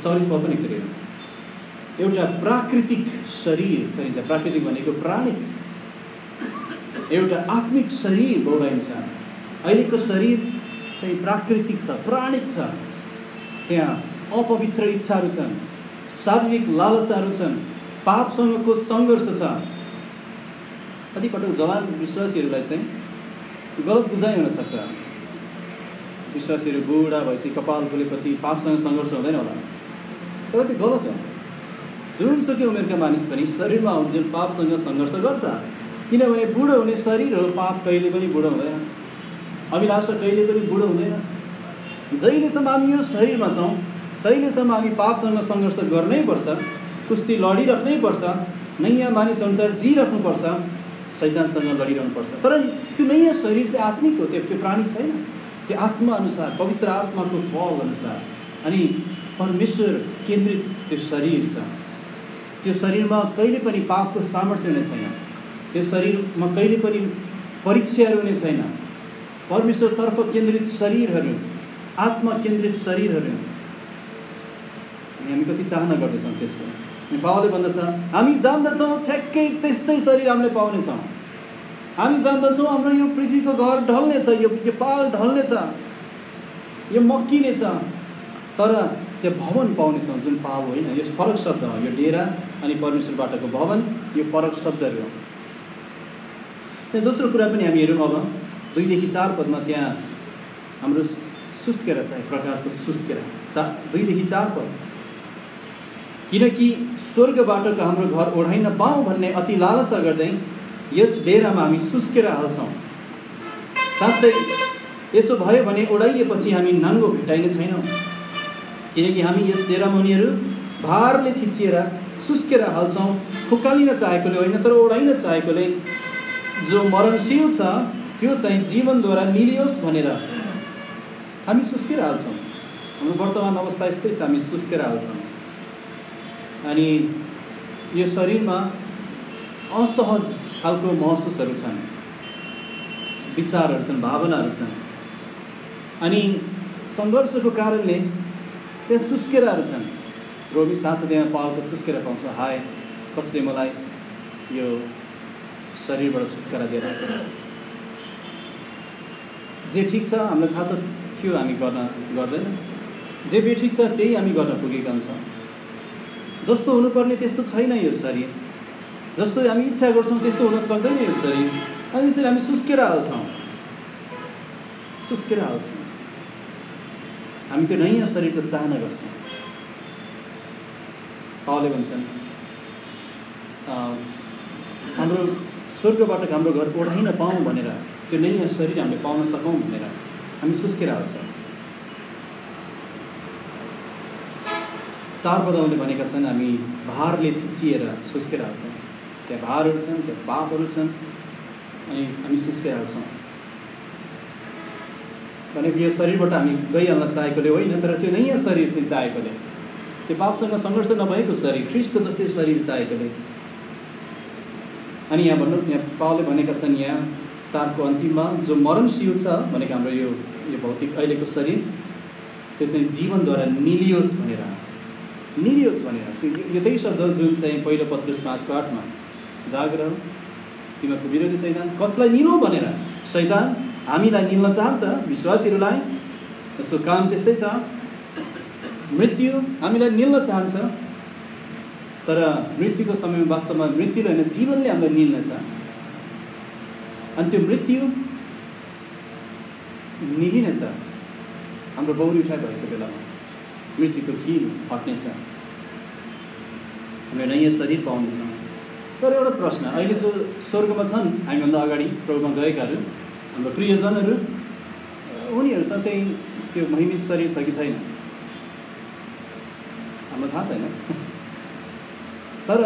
44 पद पनि एकचोटि हेरौँ। एउटा प्राकृतिक शरीर छरिन्छ, प्राकृतिक भनेको प्राणिक, एउटा आत्मिक शरीर बौराइन्छ। अहिलेको शरीर चाहिँ प्राकृतिक छ, प्राणिक छ, त्यहाँ अपवित्र इच्छाहरू छन्, शारीरिक लालसाहरू छन्, पापसँगको सङ्घर्ष छ। कतिपटक जवान विश्वासीहरूलाई चाहिँ गलत बुझाइ हुनसक्छ, विश्वासीहरू बुढा भएपछि कपाल फुलेपछि पापसँग सङ्घर्ष हुँदैन होला, तर त्यो गलत हो। जुनसुकै उमेरका मानिस पनि शरीरमा आउने जुन पापसँग सङ्घर्ष गर्छ, किनभने बुढो हुने शरीर हो, पाप कहिले पनि बुढो हुँदैन, अभिलाषा कहिले पनि बुढो हुँदैन। जहिलेसम्म हामी यो शरीरमा छौँ तहिलेसम्म हामी पापसँग सङ्घर्ष गर्नै पर्छ, कुस्ती लडिराख्नै पर्छ, नयाँ मानिस अनुसार जिराख्नुपर्छ, शैतानसँग लडिरहनुपर्छ। तर त्यो नयाँ शरीर चाहिँ आत्मिक हो, त्यो प्राणी छैन, त्यो आत्मा अनुसार, पवित्र आत्माको फल अनुसार अनि परमेश्वर केन्द्रित त्यो शरीर छ। त्यो शरीरमा कहिले पनि पापको सामर्थ्य हुने छैन, त्यो शरीरमा कहिले पनि परीक्षाहरू हुने छैन। परमेश्वरतर्फ केन्द्रित शरीरहरू, आत्मा केन्द्रित शरीरहरू, हामी कति चाहना गर्दछौँ त्यसको। बाबुले भन्दछ हामी जान्दछौँ ठ्याक्कै त्यस्तै शरीर हामीले पाउनेछौँ, हामी जान्दछौँ हाम्रो यो पृथ्वीको घर ढल्नेछ, यो पाल ढल्नेछ, यो मक्किनेछ, तर त्यो भवन पाउनेछौँ जुन पाल होइन। यो फरक शब्द हो, यो डेरा अनि परमेश्वरबाटको भवन, यो फरक शब्दहरू हो। त्यहाँ दोस्रो कुरा पनि हामी हेरौँ अब 2देखि 4 पदमा, त्यहाँ हाम्रो सुस्केरा छ, एक प्रकारको सुस्केरा। 2देखि 4 पद, किनकि स्वर्गबाटको हाम्रो घर ओढाइन पाऊँ भन्ने अति लालसा गर्दै यस डेरामा हामी सुस्केर हाल्छौँ। साँच्चै यसो भयो भने ओढाइएपछि हामी नाङ्गो भेटाइने छैनौँ, किनकि हामी यस डेरा मुनिहरू भारले थिचिएर सुस्केर हाल्छौँ, फुकालिन चाहेकोले होइन तर ओढाइन चाहेकोले। जो मरणशील छ त्यो चाहिँ जीवनद्वारा निलियोस् भनेर हामी सुस्केर हाल्छौँ। हाम्रो वर्तमान अवस्था यस्तै छ, हामी सुस्केर हाल्छौँ। अनि यो शरीरमा असहज खालको महसुसहरू छन्, विचारहरू छन्, भावनाहरू छन्, अनि सङ्घर्षको कारणले त्यहाँ सुस्केराहरू छन्। रोमी 7 त्यहाँ पावलको सुस्केरा पाउँछ, हाय कसले मलाई यो शरीरबाट छुटकारा दिएर। जे ठिक छ हामीलाई थाहा थियो हामी गर्दैन, जे बेठिक छ त्यही हामी गर्न पुगेका हुन्छौँ। जस्तो हुनुपर्ने त्यस्तो छैन यो शरीर, जस्तो हामी इच्छा गर्छौँ त्यस्तो हुन सक्दैन यो शरीर, अनि त्यसरी हामी सुस्केर हाल्छौँ, सुस्केर हाल्छौँ। हामी त्यो नयाँ शरीरको चाहना गर्छौँ। पावलले भन्छन् हाम्रो स्वर्गबाट हाम्रो घर ओढाइन पाऊँ भनेर, त्यो नयाँ शरीर हामीले पाउन सकौँ भनेर हामी सुस्केर हाल्छौँ। 4 पदले भनेका छन् हामी भारले थिचिएर सुस्केर हाल्छौँ। त्यहाँ भारहरू छन्, त्यहाँ पापहरू छन्, अनि हामी सुस्किहाल्छौँ। भनेको यो शरीरबाट हामी गइहाल्न चाहेकोले होइन, तर त्यो नयाँ शरीर चाहिँ चाहेकोले, त्यो पापसँग सङ्घर्ष नभएको शरीर, ख्रिस्टको जस्तै शरीर चाहेकोले। अनि यहाँ भन्नु, यहाँ पावलले भनेका छन् यहाँ 4को अन्तिममा, जो मरणशील छ भनेको हाम्रो यो भौतिक अहिलेको शरीर, त्यो चाहिँ जीवनद्वारा निलियोस् भनेर, यो त्यही शब्द जुन चाहिँ पहिलो पत्रुस 5:8 जाग रह तिमीहरूको विरोधी शैतान कसलाई निलो भनेर, शैतान हामीलाई निल्न चाहन्छ, विश्वासीहरूलाई। त्यसको काम त्यस्तै छ, मृत्यु हामीलाई निल्न चाहन्छ, तर मृत्युको समयमा वास्तवमा मृत्युले होइन जीवनले हामीलाई निल्नेछ। अनि त्यो मृत्यु निलिनेछ हाम्रो बौरी उठाइ भएको बेलामा, मृत्युको खिल हट्नेछ, हामीले नयाँ शरीर पाउनेछौँ। तर एउटा प्रश्न, अहिले जो स्वर्गमा छन् हामीभन्दा अगाडि प्रभुमा गएकाहरू, हाम्रो प्रियजनहरू, उनीहरूसँग चाहिँ त्यो महिमित शरीर छ कि छैन हामीलाई थाहा छैन। तर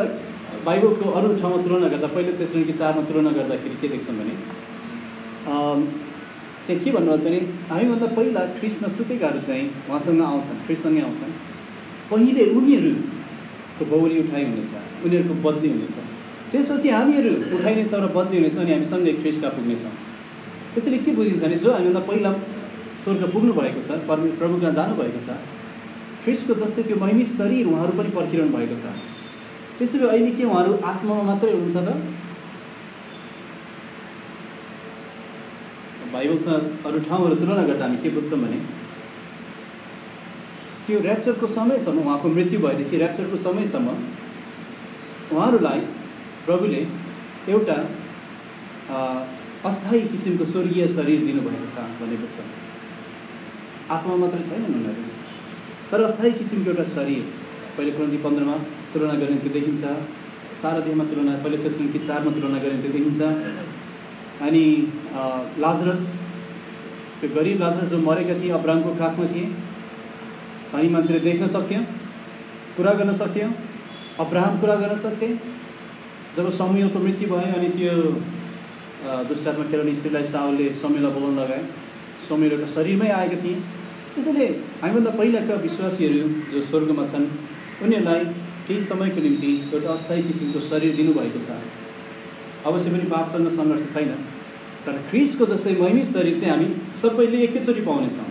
बाइबलको अरू ठाउँमा तुलना गर्दा, पहिलो तेस्सलोनिके 4 तुलना गर्दाखेरि के देख्छौँ भने त्यहाँ के भन्नुभएको छ भने हामीभन्दा पहिला ख्रिस्टमा सुतेकाहरू चाहिँ उहाँसँग आउँछन्, ख्रिस्टसँगै आउँछन्। पहिले उनीहरूको बौरी उठाइ हुनेछ, उनीहरूको बदली हुनेछ, त्यसपछि हामीहरू उठाइनेछौँ र बदली हुनेछौँ, अनि हामी सँगै ख्रिस्टमा पुग्नेछौँ। त्यसैले के बुझिन्छ भने जो हामीभन्दा पहिला स्वर्ग पुग्नु भएको छ, प्रभु कहाँ जानुभएको छ, ख्रिस्टको जस्तै त्यो महिमित शरीर उहाँहरू पनि पर्खिरहनु भएको छ। त्यसैले अहिले के उहाँहरू आत्मामा मात्रै हुनुहुन्छ त? बाइबलसँग अरू ठाउँहरू तुलना गर्दा हामी के बुझ्छौँ भने त्यो ऱ्याप्चरको समयसम्म, उहाँको मृत्यु भएदेखि ऱ्याप्चरको समयसम्म उहाँहरूलाई प्रभुले एउटा अस्थायी किसिमको स्वर्गीय शरीर दिनुभएको छ भनेको छ। आत्मा मात्रै छैनन् उनीहरू, तर अस्थायी किसिमको एउटा शरीर। पहिले कोरिन्थी 15 तुलना गर्ने त्यो देखिन्छ, 4 अध्यायमा तुलना, पहिले तेस्सलोनिके 4 तुलना गर्ने त्यो देखिन्छ। अनि लाजरस, त्यो गरिब लाजरस जो मरेका थिए, अब्राहमको काखमा थिए, अनि मान्छेले देख्न सक्थ्यो, कुरा गर्न सक्थ्यो, अब्राहम कुरा गर्न सक्थे। जब शमूएलको मृत्यु भयो अनि त्यो दुष्टात्मा खेलाउने स्त्रीलाई साउलले शमूएललाई बोलाउन लगाए, शमूएल एउटा शरीरमै आएका थिए। त्यसैले हामीभन्दा पहिलाका विश्वासीहरू जो स्वर्गमा छन् उनीहरूलाई केही समयको निम्ति एउटा अस्थायी किसिमको शरीर दिनुभएको छ। अवश्य पनि पापसँग सङ्घर्ष छैन, तर ख्रिस्टको जस्तै महिमित शरीर चाहिँ हामी सबैले एकैचोटि पाउनेछौँ।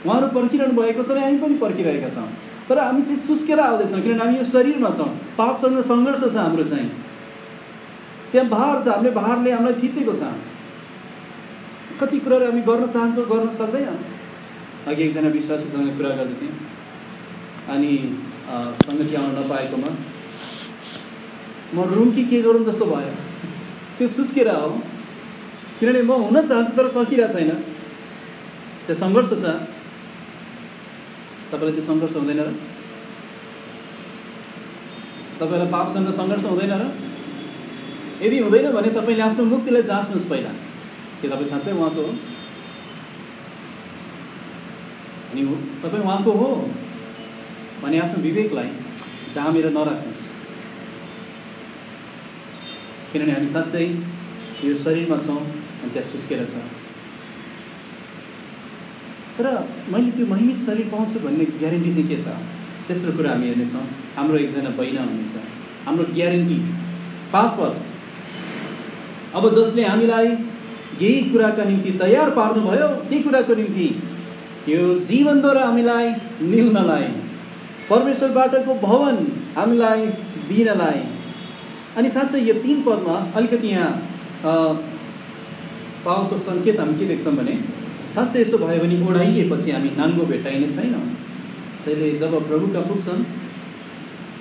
उहाँहरू पर्खिरहनु भएको छ र हामी पनि पर्खिरहेका छौँ, तर हामी चाहिँ सुस्केर आउँदैछौँ, किनभने हामी यो शरीरमा छौँ, पापसँग सङ्घर्ष छ हाम्रो चाहिँ, त्यहाँ भार छ, हामीले भारले हामीलाई थिचेको छ। कति कुराहरू हामी गर्न चाहन्छौँ, गर्न सक्दैनौँ। अघि एकजना विश्वासीसँग कुरा गर्दै थिएँ, अनि सङ्गति आउन नपाएकोमा म रुम कि के गरौँ जस्तो भयो। त्यो सुस्केर हो, किनभने म हुन चाहन्छु तर सकिरहेको छैन। त्यो सङ्घर्ष छ। तपाईँलाई त्यो सङ्घर्ष हुँदैन र? तपाईँलाई पापसँग सङ्घर्ष हुँदैन र? यदि हुँदैन भने तपाईँले आफ्नो मुक्तिलाई जाँच्नुहोस् पहिला, के तपाईँ साँच्चै उहाँको हो? अनि तपाईँ उहाँको हो भने आफ्नो विवेकलाई डामेर नराख्नुहोस्, किनभने हामी साँच्चै यो शरीरमा छौँ अनि त्यहाँ सुस्केर छ। तर मैले त्यो महिमित शरीर पाउँछु भन्ने ग्यारेन्टी चाहिँ के छ? तेस्रो कुरा हामी हेर्नेछौँ। हाम्रो एकजना बहिना हुनुहुन्छ, हाम्रो ग्यारेन्टी, 5 पद। अब जसले हामीलाई यही कुराका निम्ति तयार पार्नुभयो, के कुराको निम्ति? यो जीवनद्वारा हामीलाई निल्नलाई, परमेश्वरबाटको भवन हामीलाई दिनलाई। अनि साँच्चै यो 3 पदमा अलिकति यहाँ पावलको सङ्केत हामी के देख्छौँ भने साँच्चै यसो भयो भने ओढाइएपछि हामी नाङ्गो भेट्टाइने छैनौँ। त्यसैले जब प्रभुका पुग्छन्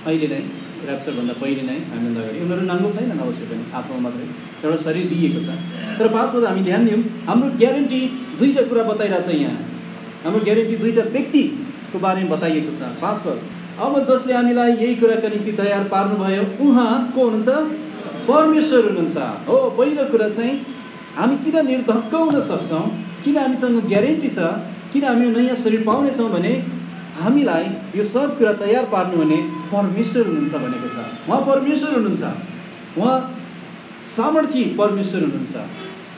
अहिले नै, ऱ्याप्चरभन्दा पहिले नै हामीभन्दा अगाडि उनीहरू नाङ्गो छैनन्, अवश्य पनि आत्मा मात्रै एउटा शरीर दिएको छ। तर 5 पद हामी ध्यान दियौँ, हाम्रो ग्यारेन्टी 2टा कुरा बताइरहेछ यहाँ। हाम्रो ग्यारेन्टी 2टा व्यक्तिको बारेमा बताइएको छ। 5 पद, अब जसले हामीलाई यही कुराका निम्ति तयार पार्नुभयो उहाँ को हुनुहुन्छ? परमेश्वर हुनुहुन्छ। हो, पहिलो कुरा चाहिँ हामी किन निर्धक्क हुन सक्छौँ, किन हामीसँग ग्यारेन्टी छ, किन हामी नयाँ शरीर पाउनेछौँ भने हामीलाई यो सब कुरा तयार पार्नु भने परमेश्वर हुनुहुन्छ भनेको छ। उहाँ परमेश्वर हुनुहुन्छ, उहाँ सामर्थी परमेश्वर हुनुहुन्छ,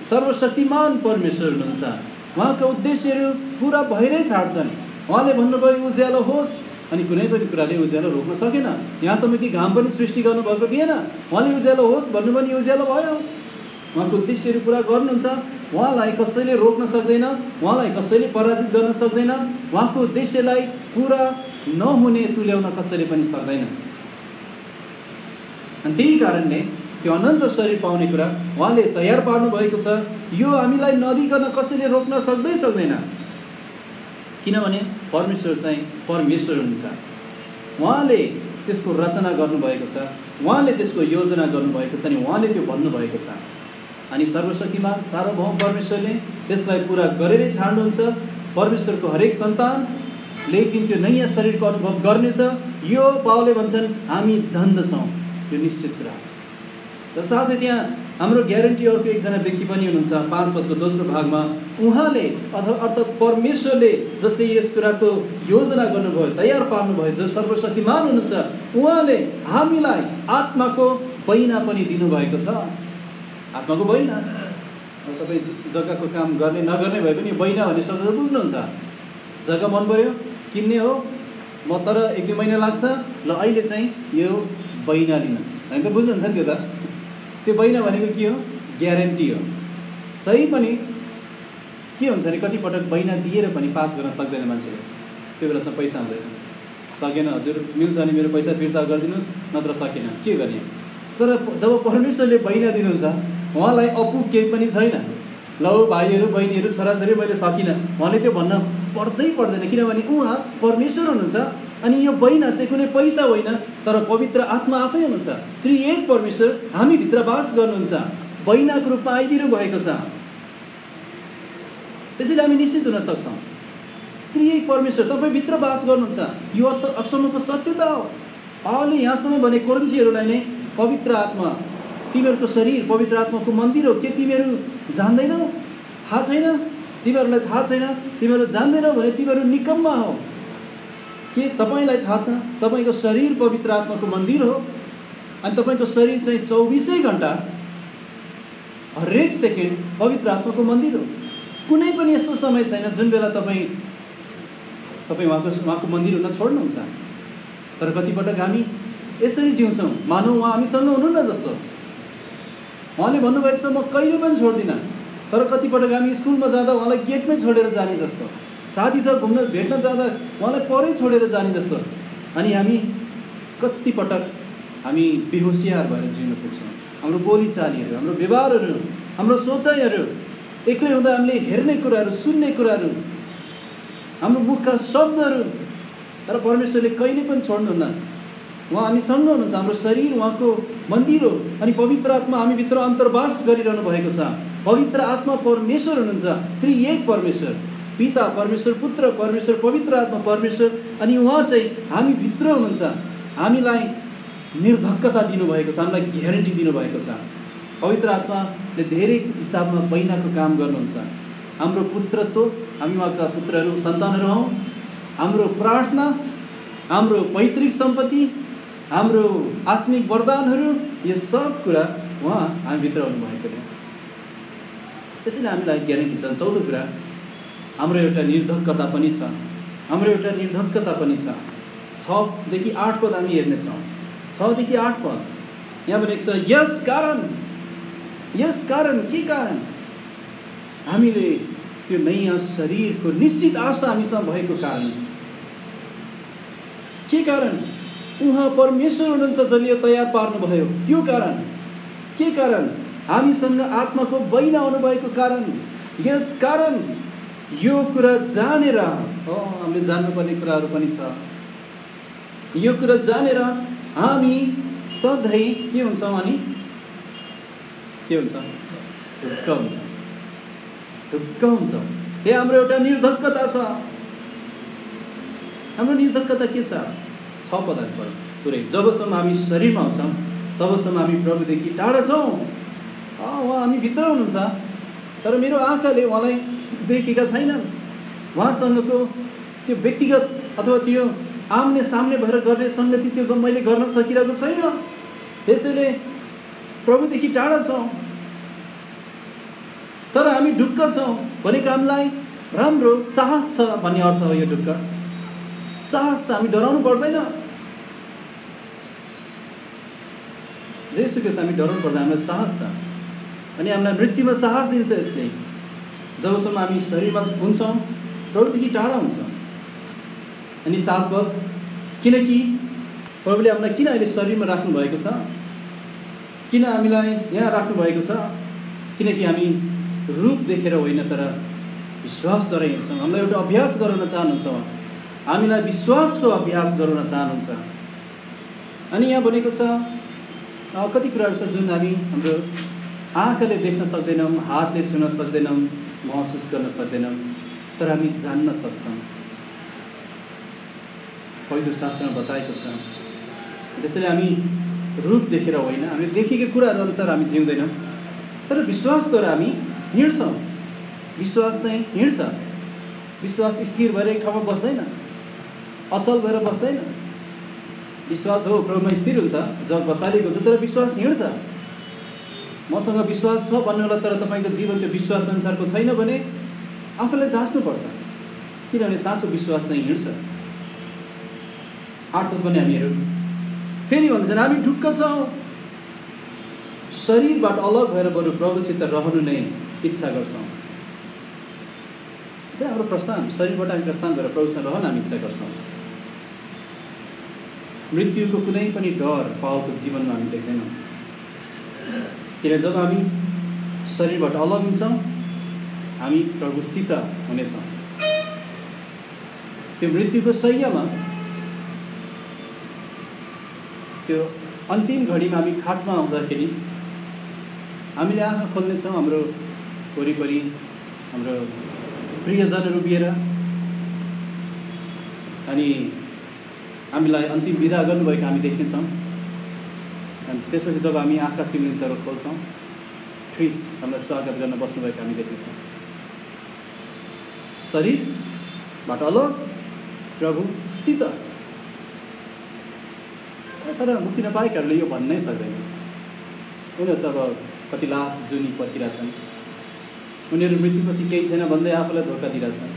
सर्वशक्तिमान परमेश्वर हुनुहुन्छ। उहाँका उद्देश्यहरू पुरा भइरै छाड्छन्। उहाँले भन्नुभयो उज्यालो होस्, अनि कुनै पनि कुराले उज्यालो रोक्न सकेन। यहाँसम्म कि घाम पनि सृष्टि गर्नुभएको थिएन, उहाँले उज्यालो होस् भन्नु पनि उज्यालो भयो। उहाँको उद्देश्यहरू पुरा गर्नुहुन्छ। उहाँलाई कसैले रोक्न सक्दैन, उहाँलाई कसैले पराजित गर्न सक्दैन, उहाँको उद्देश्यलाई पुरा नहुने तुल्याउन कसैले पनि सक्दैन। अनि त्यही कारणले त्यो अनन्त शरीर पाउने कुरा उहाँले तयार पार्नु भएको छ। यो हामीलाई नदिकन कसैले रोक्न सक्दैन, किनभने परमेश्वर चाहिँ परमेश्वर हुनुहुन्छ। उहाँले त्यसको रचना गर्नुभएको छ, उहाँले त्यसको योजना गर्नुभएको छ, अनि उहाँले त्यो भन्नुभएको छ। अनि सर्वशक्तिमान सार्वभौम परमेश्वरले त्यसलाई पुरा गरेरै छाड्नुहुन्छ। परमेश्वरको हरेक सन्तानले एक दिन त्यो नयाँ शरीरको अनुभव गर्नेछ। यो पावलले भन्छन् हामी जान्दछौँ, यो निश्चित कुरा। र साथै त्यहाँ हाम्रो ग्यारेन्टी अर्को एकजना व्यक्ति पनि हुनुहुन्छ 5 पदको दोस्रो भागमा। उहाँले अर्थात् परमेश्वरले जसले यस कुराको योजना गर्नुभयो, तयार पार्नुभयो, जो सर्वशक्तिमान हुनुहुन्छ, उहाँले हामीलाई आत्माको बैना पनि दिनुभएको छ। आत्माको बैना, अब तपाईँ जग्गाको काम गर्ने नगर्ने भए पनि बैना भन्ने शब्द त बुझ्नुहुन्छ। जग्गा मन पर्यो, किन्ने हो, म तर 1-2 महिना लाग्छ, ल अहिले चाहिँ यो बैना लिनुहोस्, होइन त? बुझ्नुहुन्छ नि त्यो त? त्यो बैना भनेको के हो? ग्यारेन्टी हो। तै पनि के हुन्छ भने कतिपटक बैना दिएर पनि पास गर्न सक्दैन मान्छेले। त्यो बेलासम्म पैसा हुँदैन, सकेन हजुर मिल्छ भने मेरो पैसा फिर्ता गरिदिनुहोस्, नत्र सकेन, के गर्ने? तर जब परमेश्वरले बैना दिनुहुन्छ, उहाँलाई अपुग केही पनि छैन। ल भाइहरू बहिनीहरू छोराछोरी मैले सकिनँ, उहाँले त्यो भन्न पर्दैन, किनभने उहाँ परमेश्वर हुनुहुन्छ। अनि यो बैना चाहिँ कुनै पैसा होइन, तर पवित्र आत्मा आफै हुनुहुन्छ। त्रिएक परमेश्वर हामीभित्र वास गर्नुहुन्छ, बैनाको रूपमा आइदिनु भएको छ। त्यसैले हामी निश्चित हुन सक्छौँ त्रिएक परमेश्वर तपाईँभित्र वास गर्नुहुन्छ। यो अचम्मको सत्यता हो। पावलले यहाँसम्म भने कोरिन्थीहरूलाई नै पवित्र आत्मा तिमीहरूको शरीर पवित्र आत्माको मन्दिर हो, के तिमीहरू जान्दैनौ? थाहा छैन? तिमीहरूलाई थाहा छैन? तिमीहरू जान्दैनौ भने तिमीहरू निकम्मा हो। के तपाईँलाई थाहा छ तपाईँको शरीर पवित्र आत्माको मन्दिर हो? अनि तपाईँको शरीर चाहिँ 24 घण्टा हरेक सेकेन्ड पवित्र आत्माको मन्दिर हो। कुनै पनि यस्तो समय छैन जुन बेला तपाईँ उहाँको मन्दिर हुन छोड्नुहुन्छ। तर कतिपटक हामी यसरी जिउँछौँ मानौँ उहाँ हामीसँग हुनुहुन्न जस्तो। उहाँले भन्नुभएको छ म कहिले पनि छोड्दिनँ, तर कतिपटक हामी स्कुलमा जाँदा उहाँलाई गेटमै छोडेर जाने जस्तो, साथीसँग घुम्न भेट्न जाँदा उहाँलाई परै छोडेर जाने जस्तो। अनि हामी कतिपटक हामी बेहोसियार भएर जिउन पुग्छौँ। हाम्रो बोलीचालीहरू, हाम्रो व्यवहारहरू, हाम्रो सोचाइहरू, एक्लै हुँदा हामीले हेर्ने कुराहरू, सुन्ने कुराहरू, हाम्रो मुखका शब्दहरू। तर परमेश्वरले कहिले पनि छोड्नुहुन्न। उहाँ हामीसँग हुनुहुन्छ। हाम्रो शरीर उहाँको मन्दिर हो। अनि पवित्र आत्मा हामीभित्र अन्तर्वास गरिरहनु भएको छ। पवित्र आत्मा परमेश्वर हुनुहुन्छ, त्रिएक परमेश्वर, पिता परमेश्वर, पुत्र परमेश्वर, पवित्र आत्मा परमेश्वर। अनि उहाँ चाहिँ हामीभित्र हुनुहुन्छ। हामीलाई निर्धक्कता दिनुभएको छ, हामीलाई ग्यारेन्टी दिनुभएको छ। पवित्र आत्माले धेरै हिसाबमा बैनाको काम गर्नुहुन्छ। हाम्रो पुत्रत्व, हामी उहाँका पुत्रहरू सन्तानहरू हौँ। हाम्रो प्रार्थना, हाम्रो पैतृक सम्पत्ति, हाम्रो आत्मिक वरदानहरू, यो सब कुरा उहाँ हामीभित्र हुनुभएको हो। त्यसैले हामीलाई ग्यारेन्टी छ। चौथो कुरा, हाम्रो एउटा निर्धक्कता पनि छ। हाम्रो एउटा निर्धक्कता पनि छ। 6देखि 8 पद हामी हेर्नेछौँ। 6देखि 8 पद यहाँ भनेको छ, यस कारण के कारण हामीले त्यो नयाँ शरीरको निश्चित आशा हामीसँग भएको कारण, के कारण? उहाँ परमेश्वर हुनुहुन्छ जसले यो तयार पार्नुभयो। त्यो कारण के कारण? हामीसँग आत्माको बैना हुनुभएको कारण। यस कारण यो कुरा जानेर, हामीले जान्नुपर्ने कुराहरू पनि छ। यो कुरा जानेर हामी सधैँ के हुन्छौँ? अनि के हुन्छ? ढुक्क हुन्छ। त्यही हाम्रो एउटा निर्धक्कता छ। हाम्रो निर्धक्कता के छ? 6 पदहरू पढौँ पुरै। जबसम्म हामी शरीरमा हुन्छौँ तबसम्म हामी प्रभुदेखि टाढा छौँ। उहाँ हामी भित्र हुनुहुन्छ, तर मेरो आँखाले उहाँलाई देखेका छैनन्। उहाँसँगको त्यो व्यक्तिगत अथवा त्यो आम्ने सामने भएर गर्ने सङ्गति त्यो मैले गर्न सकिरहेको छैन। त्यसैले प्रभुदेखि टाढा छौँ, तर हामी ढुक्क छौँ भनेको हामीलाई राम्रो साहस छ भन्ने अर्थ हो। यो ढुक्क साहस छ, हामी डराउनु पर्दैन। जेसुकै हामी डराउनु पर्दैन, हामीलाई साहस छ। अनि हामीलाई मृत्युमा साहस दिन्छ यसले, जबसम्म हामी शरीरमा हुन्छौँ, प्रभुदेखि टाढा हुन्छौँ। अनि 7 पद, किनकि प्रभुले हामीलाई किन अहिले शरीरमा राख्नु भएको छ, किन हामीलाई यहाँ राख्नु भएको छ, किनकि हामी रूप देखेर होइन तर विश्वासद्वारा हिँड्छौँ। हामीलाई एउटा अभ्यास गराउन चाहनुहुन्छ, हामीलाई विश्वासको अभ्यास गराउन चाहनुहुन्छ। अनि यहाँ भनेको छ कति कुराहरू छ जुन हामी हाम्रो आँखाले देख्न सक्दैनौँ, हातले छुन सक्दैनौँ, महसुस गर्न सक्दैनौँ, तर हामी जान्न सक्छौँ। पवित्र शास्त्रमा बताएको छ। त्यसैले हामी रूप देखेर होइन, हामी देखेको कुराहरू अनुसार हामी जिउँदैनौँ, तर विश्वासद्वारा हामी हिँड्छौँ। विश्वास चाहिँ हिँड्छ। विश्वास स्थिर भएर एक ठाउँमा बस्दैन, अचल भएर बस्दैन। विश्वास हो प्रभुमा स्थिर हुन्छ, जब बसालेको हुन्छ, तर विश्वास हिँड्छ। मसँग विश्वास छ भन्नु होला, तर तपाईँको जीवन त्यो विश्वास अनुसारको छैन भने आफूलाई जाँच्नुपर्छ, किनभने साँचो विश्वास चाहिँ हिँड्छ। 8 पद पनि हामी हेरौँ। फेरि भन्छन् हामी ढुक्क छौँ, शरीरबाट अलग भएर बरु प्रभुसित रहनु नै इच्छा गर्छौँ। चाहिँ हाम्रो प्रस्थान, शरीरबाट हामी प्रस्थान भएर प्रभुसँग रहन हामी इच्छा गर्छौँ। मृत्युको कुनै पनि डर पावलको जीवनमा हामी देख्दैनौँ, किन जब हामी शरीरबाट अलग हुन्छौँ हामी प्रभुसित हुनेछौँ। त्यो मृत्युको शय्यामा, त्यो अन्तिम घडीमा हामी खाटमा आउँदाखेरि हामीले आँखा खोल्नेछौँ, हाम्रो वरिपरि हाम्रो प्रियजनहरू उभिएर अनि हामीलाई अन्तिम विदा गर्नुभएको हामी देख्नेछौँ। अनि त्यसपछि जब हामी आँखा चिम्लिन्छ र खोल्छौँ, ख्रीष्ट हामीलाई स्वागत गर्न बस्नुभएको हामी देख्नेछौँ। शरीरबाट अलग, प्रभुसित। तर मुक्ति नपाएकाहरूले यो भन्नै सक्दैन। उनीहरू त अब कति लाख जुनी पर्खिरहेछन्, उनीहरू मृत्युपछि केही छैन भन्दै आफूलाई धोका दिइरहेछन्,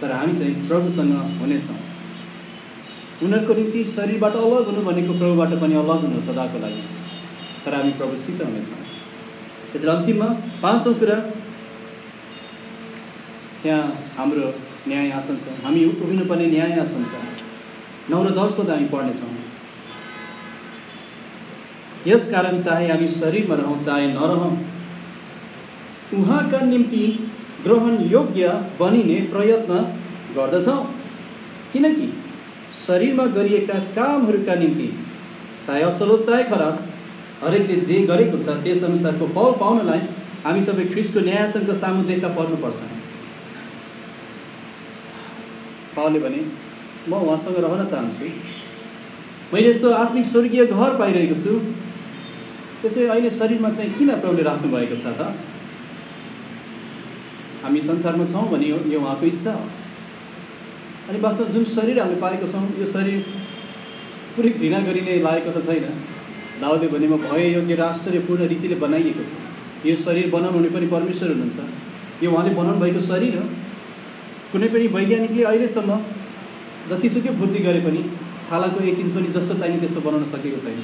तर हामी चाहिँ प्रभुसँग हुनेछौँ। उनीहरूको निम्ति शरीरबाट अलग हुनु भनेको प्रभुबाट पनि अलग हुनु सदाको लागि, तर हामी प्रभुसित हुनेछौँ। त्यसैले अन्तिममा 5औं कुरा, त्यहाँ हाम्रो न्याय आसन छ, हामी उभिनुपर्ने न्याय आसन छ। 9 र 10 पद हामी पढ्नेछौँ। यस कारण चाहे हामी शरीरमा रहौँ चाहे नरहौँ, उहाँका निम्ति ग्रहण योग्य बनिने प्रयत्न गर्दछौँ, किनकि शरीरमा गरिएका कामहरूका निम्ति चाहे असल होस् चाहे खराब, हरेकले जे गरेको छ त्यस अनुसारको फल पाउनलाई हामी सबै ख्रीष्टको न्यायासनको सामु देखा पर्नुपर्छ। पावलले भने म उहाँसँग रहन चाहन्छु, मैले यस्तो आत्मिक स्वर्गीय घर पाइरहेको छु, त्यसै अहिले शरीरमा चाहिँ किन प्रभुले राख्नु भएको छ त? हामी संसारमा छौँ भने यो उहाँको इच्छा हो। अनि वास्तवमा जुन शरीर हामीले पाएको छौँ, यो शरीर पुरै घृणा गरिने लागेको त छैन। दाउदले भने म भए योग्य र आश्चर्यपूर्ण रीतिले बनाइएको छ। यो शरीर बनाउनु हुने पनि परमेश्वर हुनुहुन्छ, यो उहाँले बनाउनु भएको शरीर हो। कुनै पनि वैज्ञानिकले अहिलेसम्म जतिसुकै फुर्ती गरे पनि छालाको 1 इन्च पनि जस्तो चाहिने त्यस्तो बनाउन सकेको छैन।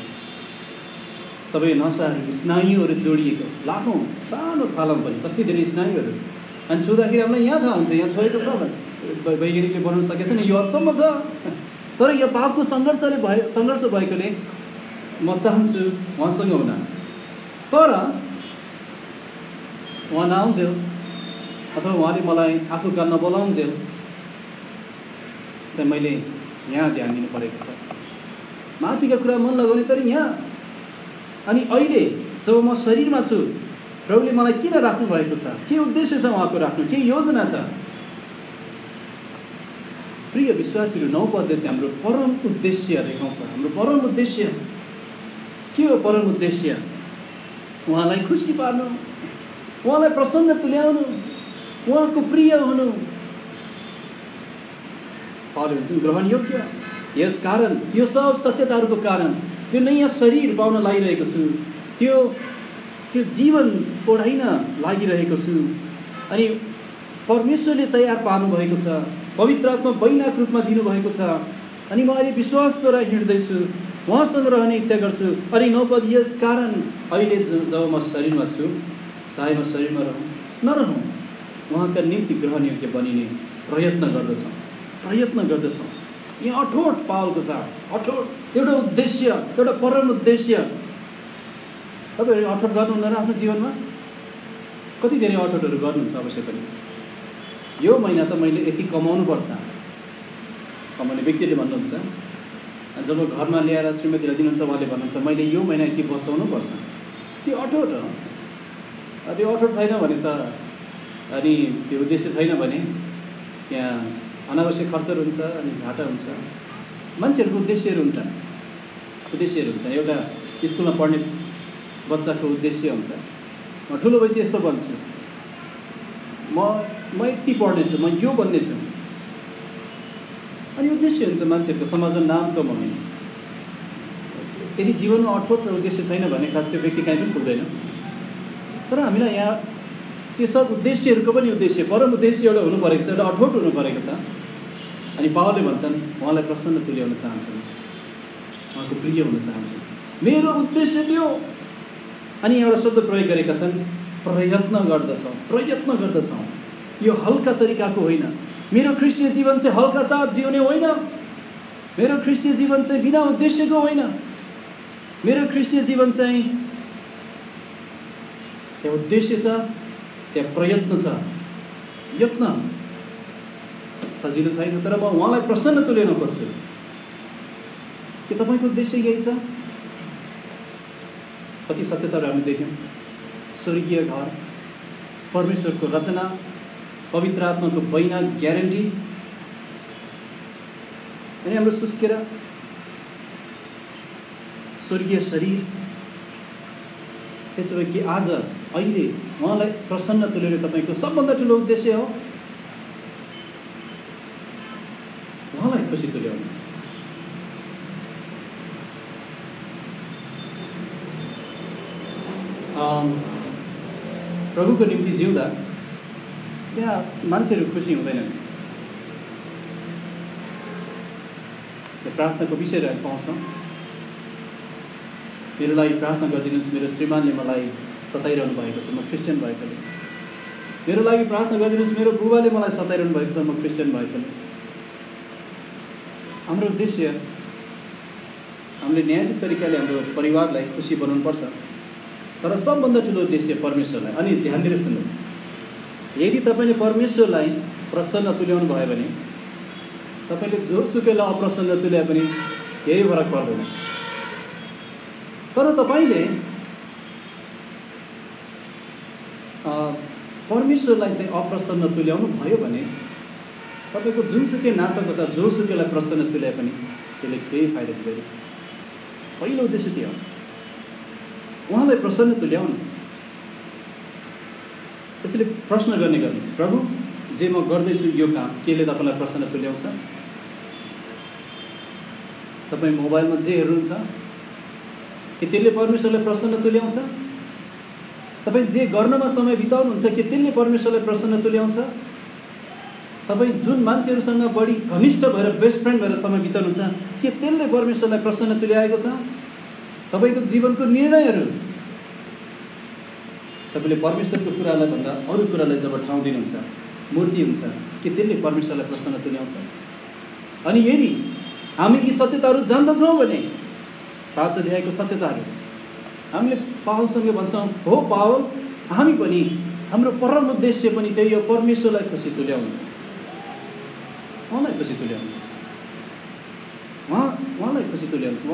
सबै नसाहरू, स्नायुहरू जोडिएको, लाखौँ सानो छालामा पनि कति धेरै स्नायुहरू, अनि छुँदाखेरि हामीलाई यहाँ थाहा हुन्छ यहाँ छोएको छ भने वैज्ञानिकले बनाउन सकेको छैन। यो अचम्म छ। तर यो पापको सङ्घर्ष भएकोले म चाहन्छु उहाँसँग हुन, तर उहाँ नआउन्जेल अथवा उहाँले मलाई आफू कहाँ नबोलाउन्जेल चाहिँ मैले यहाँ ध्यान दिनु परेको छ। माथिका कुरा मन लगाउने तर यहाँ। अनि अहिले जब म शरीरमा छु, प्रभुले मलाई किन राख्नु भएको छ, के उद्देश्य छ उहाँको राख्नु, के योजना छ? प्रिय विश्वासीहरू, 9 पदले चाहिँ हाम्रो परम उद्देश्य देखाउँछ। हाम्रो परम उद्देश्य के हो? परम उद्देश्य उहाँलाई खुसी पार्नु, उहाँलाई प्रसन्न तुल्याउनु, उहाँको प्रिय हुनु। पावलले भन्छन् ग्रहण योग्य। यस कारण, यो सब सत्यताहरूको कारण, त्यो नयाँ शरीर पाउन लागिरहेको छु, त्यो जीवन ओढाइन लागिरहेको छु। अनि परमेश्वरले तयार पार्नुभएको छ, पवित्र आत्मा वैनाक रूपमा दिनुभएको छ। अनि म अहिले विश्वासद्वारा हिँड्दैछु, उहाँसँग रहने इच्छा गर्छु। अनि 9 पद, यस कारण अहिले जब म शरीरमा छु, चाहे म शरीरमा रहँ नरहँ, उहाँका निम्ति ग्रहण योग्य बनिने प्रयत्न गर्दछौँ। यहाँ अठोट पावलको साथ, अठोट एउटा उद्देश्य, एउटा परम उद्देश्य। तपाईँहरू अठोट गर्नुहुन्न र आफ्नो जीवनमा? कति धेरै अठोटहरू गर्नुहुन्छ अवश्य पनि। यो महिना त मैले यति कमाउनुपर्छ, कमाउने व्यक्तिले भन्नुहुन्छ। जब घरमा ल्याएर श्रीमतीलाई दिनुहुन्छ, उहाँले भन्नुहुन्छ मैले यो महिना यति बचाउनुपर्छ। त्यो अठोट हो। त्यो अठोट छैन भने त, अनि त्यो उद्देश्य छैन भने त्यहाँ अनावश्यक खर्चहरू हुन्छ, अनि घाटा हुन्छ। मान्छेहरूको उद्देश्यहरू हुन्छन्। एउटा स्कुलमा पढ्ने बच्चाको उद्देश्य हुन्छ, म ठुलो भएपछि यस्तो बन्छु, म यति पढ्नेछु, म यो बन्नेछु। अनि उद्देश्य हुन्छ मान्छेहरूको समाजमा नाम कमाउने। यदि जीवनमा अठोट र उद्देश्य छैन भने खास त्यो व्यक्ति कहीँ पनि पुग्दैन। तर हामीलाई यहाँ त्यो सब उद्देश्यहरूको पनि उद्देश्य, परम उद्देश्य एउटा हुनु परेको छ, एउटा अठोट हुनु परेको छ। अनि पावलले भन्छन्, उहाँलाई प्रसन्न तुल्याउन चाहन्छु, उहाँको प्रिय हुन चाहन्छु, मेरो उद्देश्य त्यो। अनि एउटा शब्द प्रयोग गरेका छन्, प्रयत्न गर्दछौँ। यो हल्का तरिकाको होइन। मेरो ख्रिस्टीय जीवन चाहिँ हल्का साथ जिउने होइन। मेरो ख्रिस्टीय जीवन चाहिँ बिना उद्देश्यको होइन। मेरो ख्रिस्टीय जीवन चाहिँ त्यहाँ उद्देश्य छ, त्यहाँ प्रयत्न छ। यत्न सजिलो छैन, तर म उहाँलाई प्रसन्न तुल्याउन खोज्छु। के तपाईँको उद्देश्य यही छ? कति सत्यताहरू हामी देख्यौँ। स्वर्गीय घर, परमेश्वरको रचना, पवित्र आत्माको वैना ग्यारेन्टी, अनि हाम्रो सुस्केर स्वर्गीय शरीर। त्यसो भए कि आज अहिले उहाँलाई प्रसन्न तुल्याउने तपाईँको सबभन्दा ठुलो उद्देश्य हो उहाँलाई खुसी तुल्याउनु। प्रभुको निम्ति जिउँदा त्यहाँ मान्छेहरू खुसी हुँदैनन्। त्यो प्रार्थनाको विषयहरू हामी पाउँछौँ। मेरो लागि प्रार्थना गरिदिनुहोस्, मेरो श्रीमानले मलाई सताइरहनु भएको छ, म क्रिस्चियन भएकोले। मेरो लागि प्रार्थना गरिदिनुहोस्, मेरो बुबाले मलाई सताइरहनु भएको छ, म क्रिस्चियन भएकोले। हाम्रो उद्देश्य, हामीले न्यायोचित तरिकाले हाम्रो परिवारलाई खुसी बनाउनुपर्छ। तर सबभन्दा ठुलो उद्देश्य परमेश्वरलाई। अनि ध्यान दिएर सुन्नुहोस्, यदि तपाईँले परमेश्वरलाई प्रसन्न तुल्याउनु भयो भने तपाईँले जोसुकैलाई अप्रसन्न तुल्याए पनि केही फरक पर्दैन। तर तपाईँले परमेश्वरलाई चाहिँ अप्रसन्न तुल्याउनु भयो भने तपाईँको जुनसुकै नातागोता जोसुकैलाई प्रसन्न तुल्याए पनि त्यसले केही फाइदा दिँदैन। पहिलो उद्देश्य त्यो हो, उहाँलाई प्रसन्न तुल्याउनु। त्यसैले प्रश्न गर्ने गर्नुहोस्, प्रभु जे म गर्दैछु यो काम केले तपाईँलाई प्रसन्न तुल्याउँछ? तपाईँ मोबाइलमा जे हेर्नुहुन्छ के त्यसले परमेश्वरलाई प्रसन्न तुल्याउँछ? तपाईँ जे गर्नमा समय बिताउनुहुन्छ के त्यसले परमेश्वरलाई प्रसन्न तुल्याउँछ? तपाईँ जुन मान्छेहरूसँग बढी घनिष्ठ भएर बेस्ट फ्रेन्ड भएर समय बिताउनुहुन्छ के त्यसले परमेश्वरलाई प्रसन्न तुल्याएको छ? तपाईँको जीवनको निर्णयहरू तपाईँले परमेश्वरको कुरालाई भन्दा अरू कुरालाई जब ठाउँ दिनुहुन्छ, मूर्ति हुन्छ, के त्यसले परमेश्वरलाई प्रसन्न तुल्याउँछ? अनि यदि हामी यी सत्यताहरू जान्दछौँ भने, 5 अध्यायको सत्यताहरू हामीले पावलसँग भन्छौँ, हो पावल, हामी पनि हाम्रो परम उद्देश्य पनि त्यही हो, परमेश्वरलाई खुसी तुल्याउनु, उहाँलाई खुसी तुल्याउनुहोस्, उहाँलाई खुसी तुल्याउनुहोस्,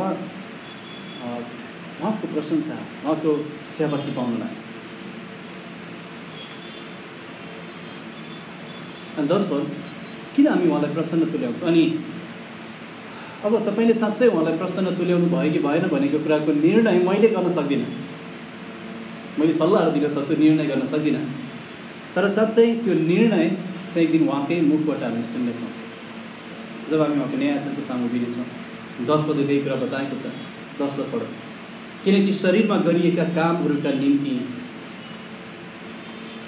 उहाँको प्रशंसा, उहाँको सेवासी पाउनलाई। अनि 10 पद, किन हामी उहाँलाई प्रसन्न तुल्याउँछौँ? अनि अब तपाईँले साँच्चै उहाँलाई प्रसन्न तुल्याउनु भयो कि भएन भनेको कुराको निर्णय मैले गर्न सक्दिनँ। मैले सल्लाहहरू दिन सक्छु, निर्णय गर्न सक्दिनँ। तर साँच्चै त्यो निर्णय चाहिँ एक दिन उहाँकै मुखबाट हामी सुन्नेछौँ जब हामी उहाँको न्यायासनको सामु दिनेछौँ। 10 पदले त्यही कुरा बताएको छ। 10 पद पढौँ। किनकि शरीरमा गरिएका कामहरूका निम्ति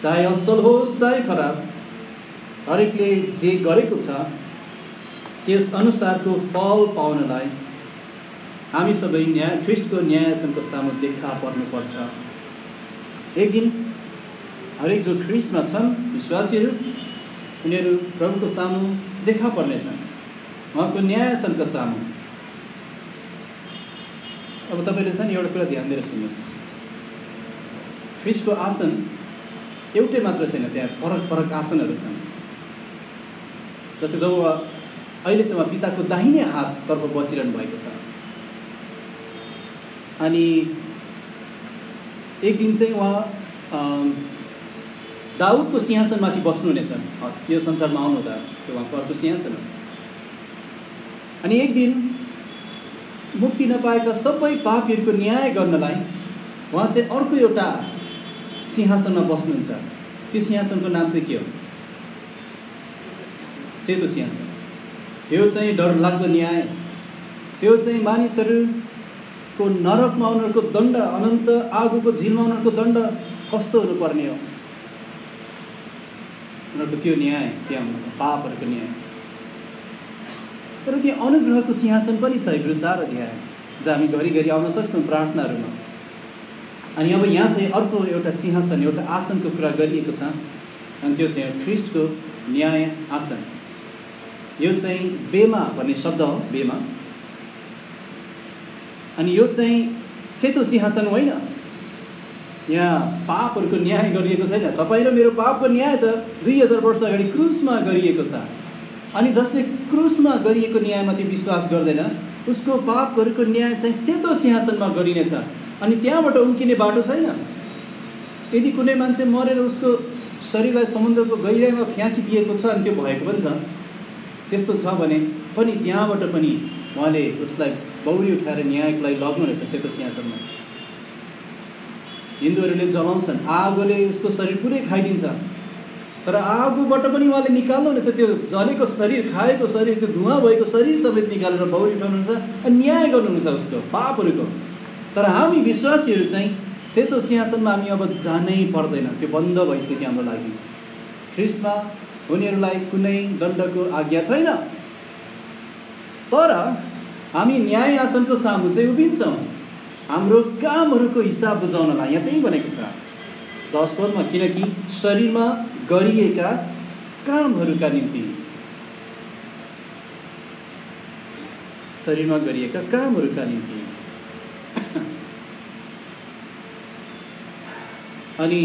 चाहे असल होस् चाहे खराब, हरेकले जे गरेको छ त्यस अनुसारको फल पाउनलाई हामी सबै ख्रीष्टको न्यायासनको सामु देखा पर्नुपर्छ। एक दिन हरेक जो ख्रीष्टमा छन् विश्वासीहरू, उनीहरू प्रभुको सामु देखा पर्नेछन्, उहाँको न्यायासनको सामु। अब तपाईँले चाहिँ एउटा कुरा ध्यान दिएर सुन्नुहोस्, ख्रीष्टको आसन एउटै मात्र छैन, त्यहाँ फरक फरक आसनहरू छन्। जस्तै जब अहिले चाहिँ उहाँ पिताको दाहिने हाततर्फ बसिरहनु भएको छ, अनि एक दिन चाहिँ उहाँ दाउदको सिंहासनमाथि बस्नुहुनेछ। यो संसारमा आउनुहुँदा त्यो उहाँको अर्को सिंहासन हो। अनि एक दिन मुक्ति नपाएका सबै पापीहरूको न्याय गर्नलाई उहाँ चाहिँ अर्को एउटा सिंहासनमा बस्नुहुन्छ। त्यो सिंहासनको नाम चाहिँ के हो? सेतो सिंहासन। त्यो चाहिँ डरलाग्दो न्याय, त्यो चाहिँ मानिसहरूको नरकमा उनीहरूको दण्ड, अनन्त आगोको झिलमा उनीहरूको दण्ड कस्तो हुनुपर्ने हो, उनीहरूको त्यो न्याय त्यहाँ हुन्छ, पापहरूको न्याय। तर त्यहाँ अनुग्रहको सिंहासन पनि छ, हिब्रू 4 अध्याय, जहाँ हामी घरिघरि आउन सक्छौँ प्रार्थनाहरूमा। अनि अब यहाँ चाहिँ अर्को एउटा सिंहासन, एउटा आसनको कुरा गरिएको छ, अनि त्यो चाहिँ ख्रीष्टको न्याय आसन। यो चाहिँ बेमा भन्ने शब्द हो, बेमा। अनि यो चाहिँ सेतो सिंहासन होइन, यहाँ पापहरूको न्याय गरिएको छैन। तपाईँ र मेरो पापको न्याय त 2000 वर्ष अगाडि क्रुसमा गरिएको छ। अनि जसले क्रुसमा गरिएको न्यायमा त्यो विश्वास गर्दैन, उसको पापहरूको न्याय चाहिँ सेतो सिंहासनमा गरिनेछ। अनि त्यहाँबाट उम्किने बाटो छैन। यदि कुनै मान्छे मरेर उसको शरीरलाई समुद्रको गहिराइमा फ्याँकिदिएको छ, अनि त्यो भएको पनि छ, त्यस्तो छ भने पनि त्यहाँबाट पनि उहाँले उसलाई बौरी उठाएर न्यायको लागि लग्नु रहेछ सेतो सिंहासनमा। हिन्दूहरूले जलाउँछन्, आगोले उसको शरीर पुरै खाइदिन्छ, तर आगोबाट पनि उहाँले निकाल्नु रहेछ त्यो जलेको शरीर, खाएको शरीर, त्यो धुवा भएको शरीर समेत निकालेर बौरी उठाउनुहुन्छ अनि न्याय गर्नुहुन्छ उसको पापहरूको। तर हामी विश्वासीहरू चाहिँ सेतो सिंहासनमा हामी अब जानै पर्दैन, त्यो बन्द भइसक्यो हाम्रो लागि। ख्रीष्टमा उनीहरूलाई कुनै दण्डको आज्ञा छैन, तर हामी न्याय आसनको सामु चाहिँ उभिन्छौँ हाम्रो कामहरूको हिसाब बुझाउनलाई। यहाँ त्यही भनेको छ 10 पदमा, किनकि शरीरमा गरिएका कामहरूका निम्ति, शरीरमा गरिएका कामहरूका निम्ति। अनि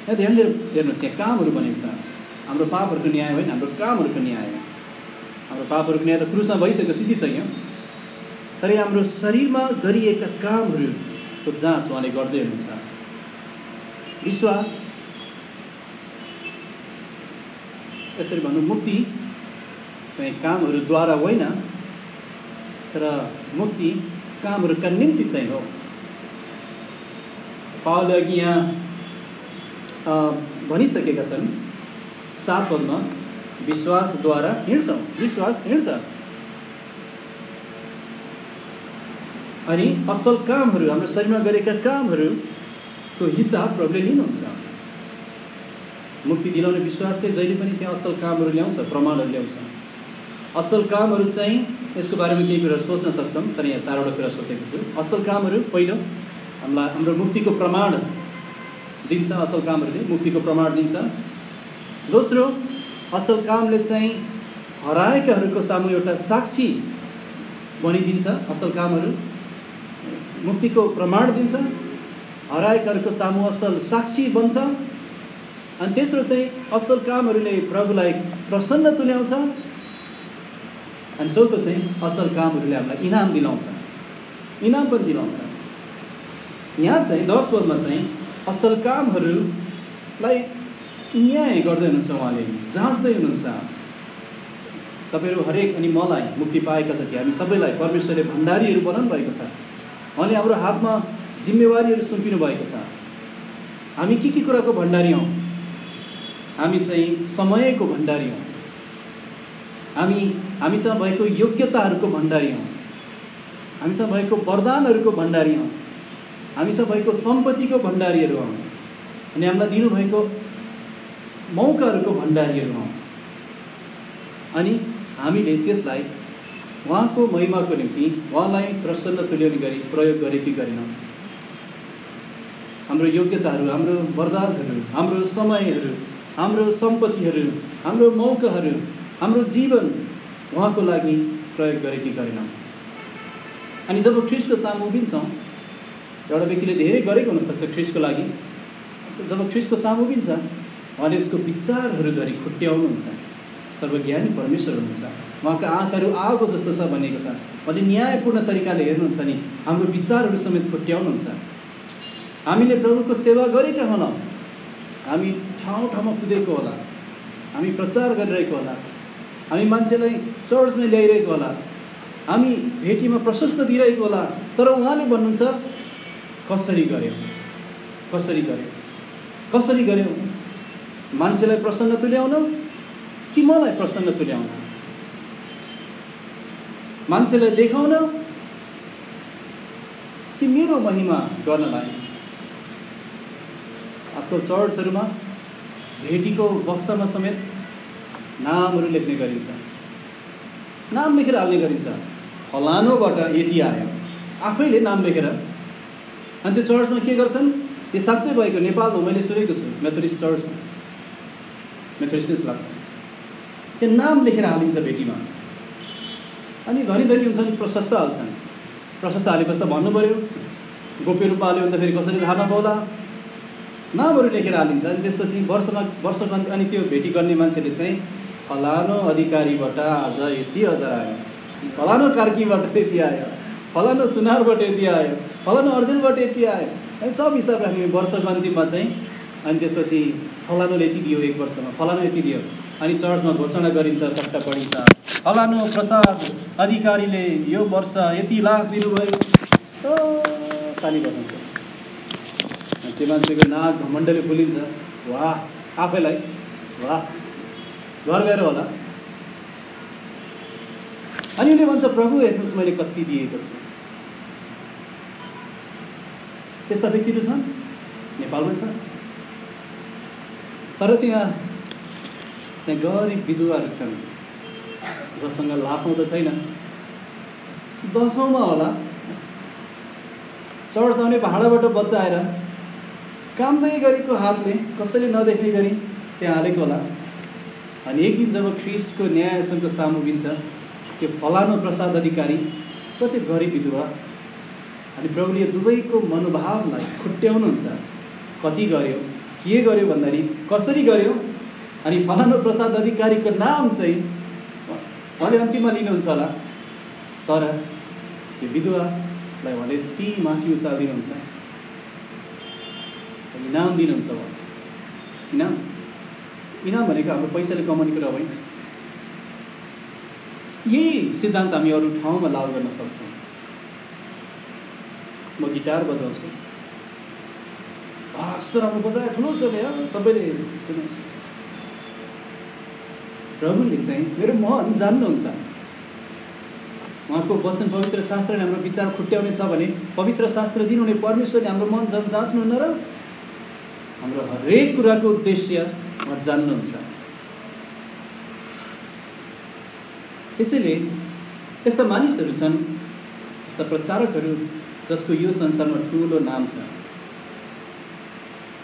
यहाँ ध्यान दिएर हेर्नुहोस्, यहाँ कामहरू भनेको छ। हाम्रो पापहरूको न्याय होइन, हाम्रो कामहरूको न्याय हो। हाम्रो पापहरूको न्याय त क्रुसमा भइसक्यो, सिद्धिसक्यो। तर हाम्रो शरीरमा गरिएका कामहरूको जाँच उहाँले गर्दै हुनुहुन्छ। विश्वास, यसरी भनौँ, मुक्ति चाहिँ कामहरूद्वारा होइन, तर मुक्ति कामहरूका निम्ति चाहिँ हो। पावलले अघि यहाँ भनिसकेका छन् 7 पदमा, विश्वासद्वारा हिँड्छौँ, विश्वास हिँड्छ। अनि असल कामहरू, हाम्रो शरीरमा गरेका कामहरूको हिसाब प्रभुले लिनुहुन्छ। मुक्ति दिलाउने विश्वासले जहिले पनि त्यहाँ असल कामहरू ल्याउँछ, प्रमाणहरू ल्याउँछ। असल कामहरू चाहिँ यसको बारेमा केही कुरा सोच्न सक्छौँ, तर यहाँ 4वटा कुरा सोचेको छु। असल कामहरू, पहिलो हाम्रो मुक्तिको प्रमाण दिन्छ, असल कामहरूले मुक्तिको प्रमाण दिन्छ। दोस्रो, असल कामले चाहिँ हराएकाहरूको सामु एउटा साक्षी बनिदिन्छ। असल कामहरू मुक्तिको प्रमाण दिन्छ, हराएकाहरूको सामु असल साक्षी बन्छ। अनि तेस्रो चाहिँ असल कामहरूले प्रभुलाई प्रसन्न तुल्याउँछ। अनि चौथो चाहिँ असल कामहरूले हामीलाई इनाम दिलाउँछ, इनाम पनि दिलाउँछ। यहाँ चाहिँ 10 पदमा चाहिँ असल कामहरूलाई न्याय गर्दै हुनुहुन्छ, उहाँले जाँच्दै हुनुहुन्छ। तपाईँहरू हरेक अनि मलाई मुक्ति पाएका छ कि हामी सबैलाई परमेश्वरले भण्डारीहरू बनाउनु भएको छ। उहाँले हाम्रो हातमा जिम्मेवारीहरू सुम्पिनु भएको छ। हामी के कुराको भण्डारी हौँ? हामी चाहिँ समयको भण्डारी हौँ, हामीसँग भएको योग्यताहरूको भण्डारी हौँ। हामीसँग भएको वरदानहरूको भण्डारी हौँ, हामीसँग भएको सम्पत्तिको भण्डारीहरू हौँ, अनि हामीलाई दिनुभएको मौकाहरूको भण्डारीहरू हौँ। अनि हामीले त्यसलाई उहाँको महिमाको निम्ति उहाँलाई प्रसन्न तुल्याउने गरी प्रयोग गरे कि गरेनौँ। हाम्रो योग्यताहरू, हाम्रो वरदानहरू, हाम्रो समयहरू, हाम्रो सम्पत्तिहरू, हाम्रो मौकाहरू, हाम्रो जीवन उहाँको लागि प्रयोग गरे कि गरेनौँ। अनि जब ख्रीष्टको सामु उभिन्छौँ, एउटा व्यक्तिले धेरै गरेको हुनसक्छ ख्रीष्टको लागि, जब ख्रीष्टको सामु उभिन्छ उहाँले उसको विचारहरूद्वारा खुट्ट्याउनुहुन्छ। सर्वज्ञानी परमेश्वर हुनुहुन्छ, उहाँका आँखाहरू आगो जस्तो छ भनेको छ। उहाँले न्यायपूर्ण तरिकाले हेर्नुहुन्छ नि हाम्रो विचारहरू समेत खुट्ट्याउनुहुन्छ। हामीले प्रभुको सेवा गरेका होलाौँ, हामी ठाउँ ठाउँमा कुदेको होला, हामी प्रचार गरिरहेको होला, हामी मान्छेलाई चर्चमा ल्याइरहेको होला, हामी भेटीमा प्रशस्त दिइरहेको होला, तर उहाँले भन्नुहुन्छ कसरी गर्यो, कसरी गर्यो, कसरी गर्यो? मान्छेलाई प्रसन्न तुल्याउन कि मलाई प्रसन्न तुल्याउन? मान्छेलाई देखाउन कि मेरो महिमा गर्नलाई? आजकल चर्चहरूमा भेटीको बक्सामा समेत नामहरू लेख्ने गरिन्छ, नाम लेखेर हाल्ने गरिन्छ। फलानोबाट यति आयो, आफैले नाम लेखेर। अनि त्यो चर्चमा के गर्छन्? यो साँच्चै भएको नेपालमा मैले सुनेको छु, मेथोडिस्ट चर्चमा, मेथोडिस्ट जस्तो लाग्छ, त्यो नाम लेखेर हालिन्छ भेटीमा। अनि धनी धनी हुन्छन्, प्रशस्त हाल्छन्। प्रशस्त हालेपछि त भन्नु पऱ्यो, गोप्य रूपमा हाल्यो भने त फेरि कसरी थाहा नपाउँदा नामहरू लेखेर हालिन्छ। अनि त्यसपछि वर्षमा अनि त्यो भेटी गर्ने मान्छेले चाहिँ फलानो अधिकारीबाट आज यति हजार आयो, फलानो कार्कीबाट यति आयो, फलानो सुनारबाट यति आयो, फलानो अर्जेलबाट यति आयो, अनि सब हिसाब राख्ने वर्षको अन्तिममा चाहिँ। अनि त्यसपछि फलानोले यति दियो, एक वर्षमा फलानो यति दियो, अनि चर्चमा घोषणा गरिन्छ, सट्टा पढिन्छ, फलानो प्रसाद अधिकारीले यो वर्ष यति लाख दिनुभयो, ताली बजाउँछ। त्यो मान्छेको नाक घमण्डले फुलिन्छ, वाह, आफैलाई वाह, घर गएर होला। अनि उसले भन्छ प्रभु हेर्नुहोस् मैले कति दिएको छु। त्यस्ता व्यक्तिहरू छन्, नेपालमै छ। तर त्यहाँ गरिब विधवाहरू छन् जससँग लाखौँ त छैन, दशौँमा होला, चर्च आउने भाडाबाट बचाएर कामदै गरेको हातले कसैले नदेख्ने गरी त्यहाँ हालेको होला। अनि एक दिन जब ख्रीष्टको न्यायसँगको सामु उभिन्छ, त्यो फलानो प्रसाद अधिकारी र त्यो गरिब विधवा, अनि प्रभुले यो दुवैको मनोभावलाई खुट्ट्याउनुहुन्छ। कति गर्यो, के गर्यो भन्दाखेरि कसरी गर्यो। अनि फलानो प्रसाद अधिकारीको नाम चाहिँ उहाँले अन्तिममा लिनुहुन्छ होला, तर त्यो विधवालाई उहाँले ती माथि उचालिदिनुहुन्छ, इनाम दिनुहुन्छ। इनाम इनाम भनेको हाम्रो पैसाले कमाउने कुरा होइन। यही सिद्धान्त हामी अरू ठाउँमा लागू गर्न सक्छौँ। म गिटार बजाउँछु, कस्तो राम्रो बजायो, ठुलो छोले, सबैले सुन्नुहोस्। प्रभुले चाहिँ मेरो मन जान्नुहुन्छ। उहाँको वचन पवित्र शास्त्रले हाम्रो विचार खुट्ट्याउने छ भने पवित्र शास्त्र दिनुहुने परमेश्वरले हाम्रो मन जाँच्नुहुन्न र हाम्रो हरेक कुराको उद्देश्य उहाँ जान्नुहुन्छ। त्यसैले यस्ता मानिसहरू छन्, यस्ता प्रचारकहरू जसको यो संसारमा ठुलो नाम छ,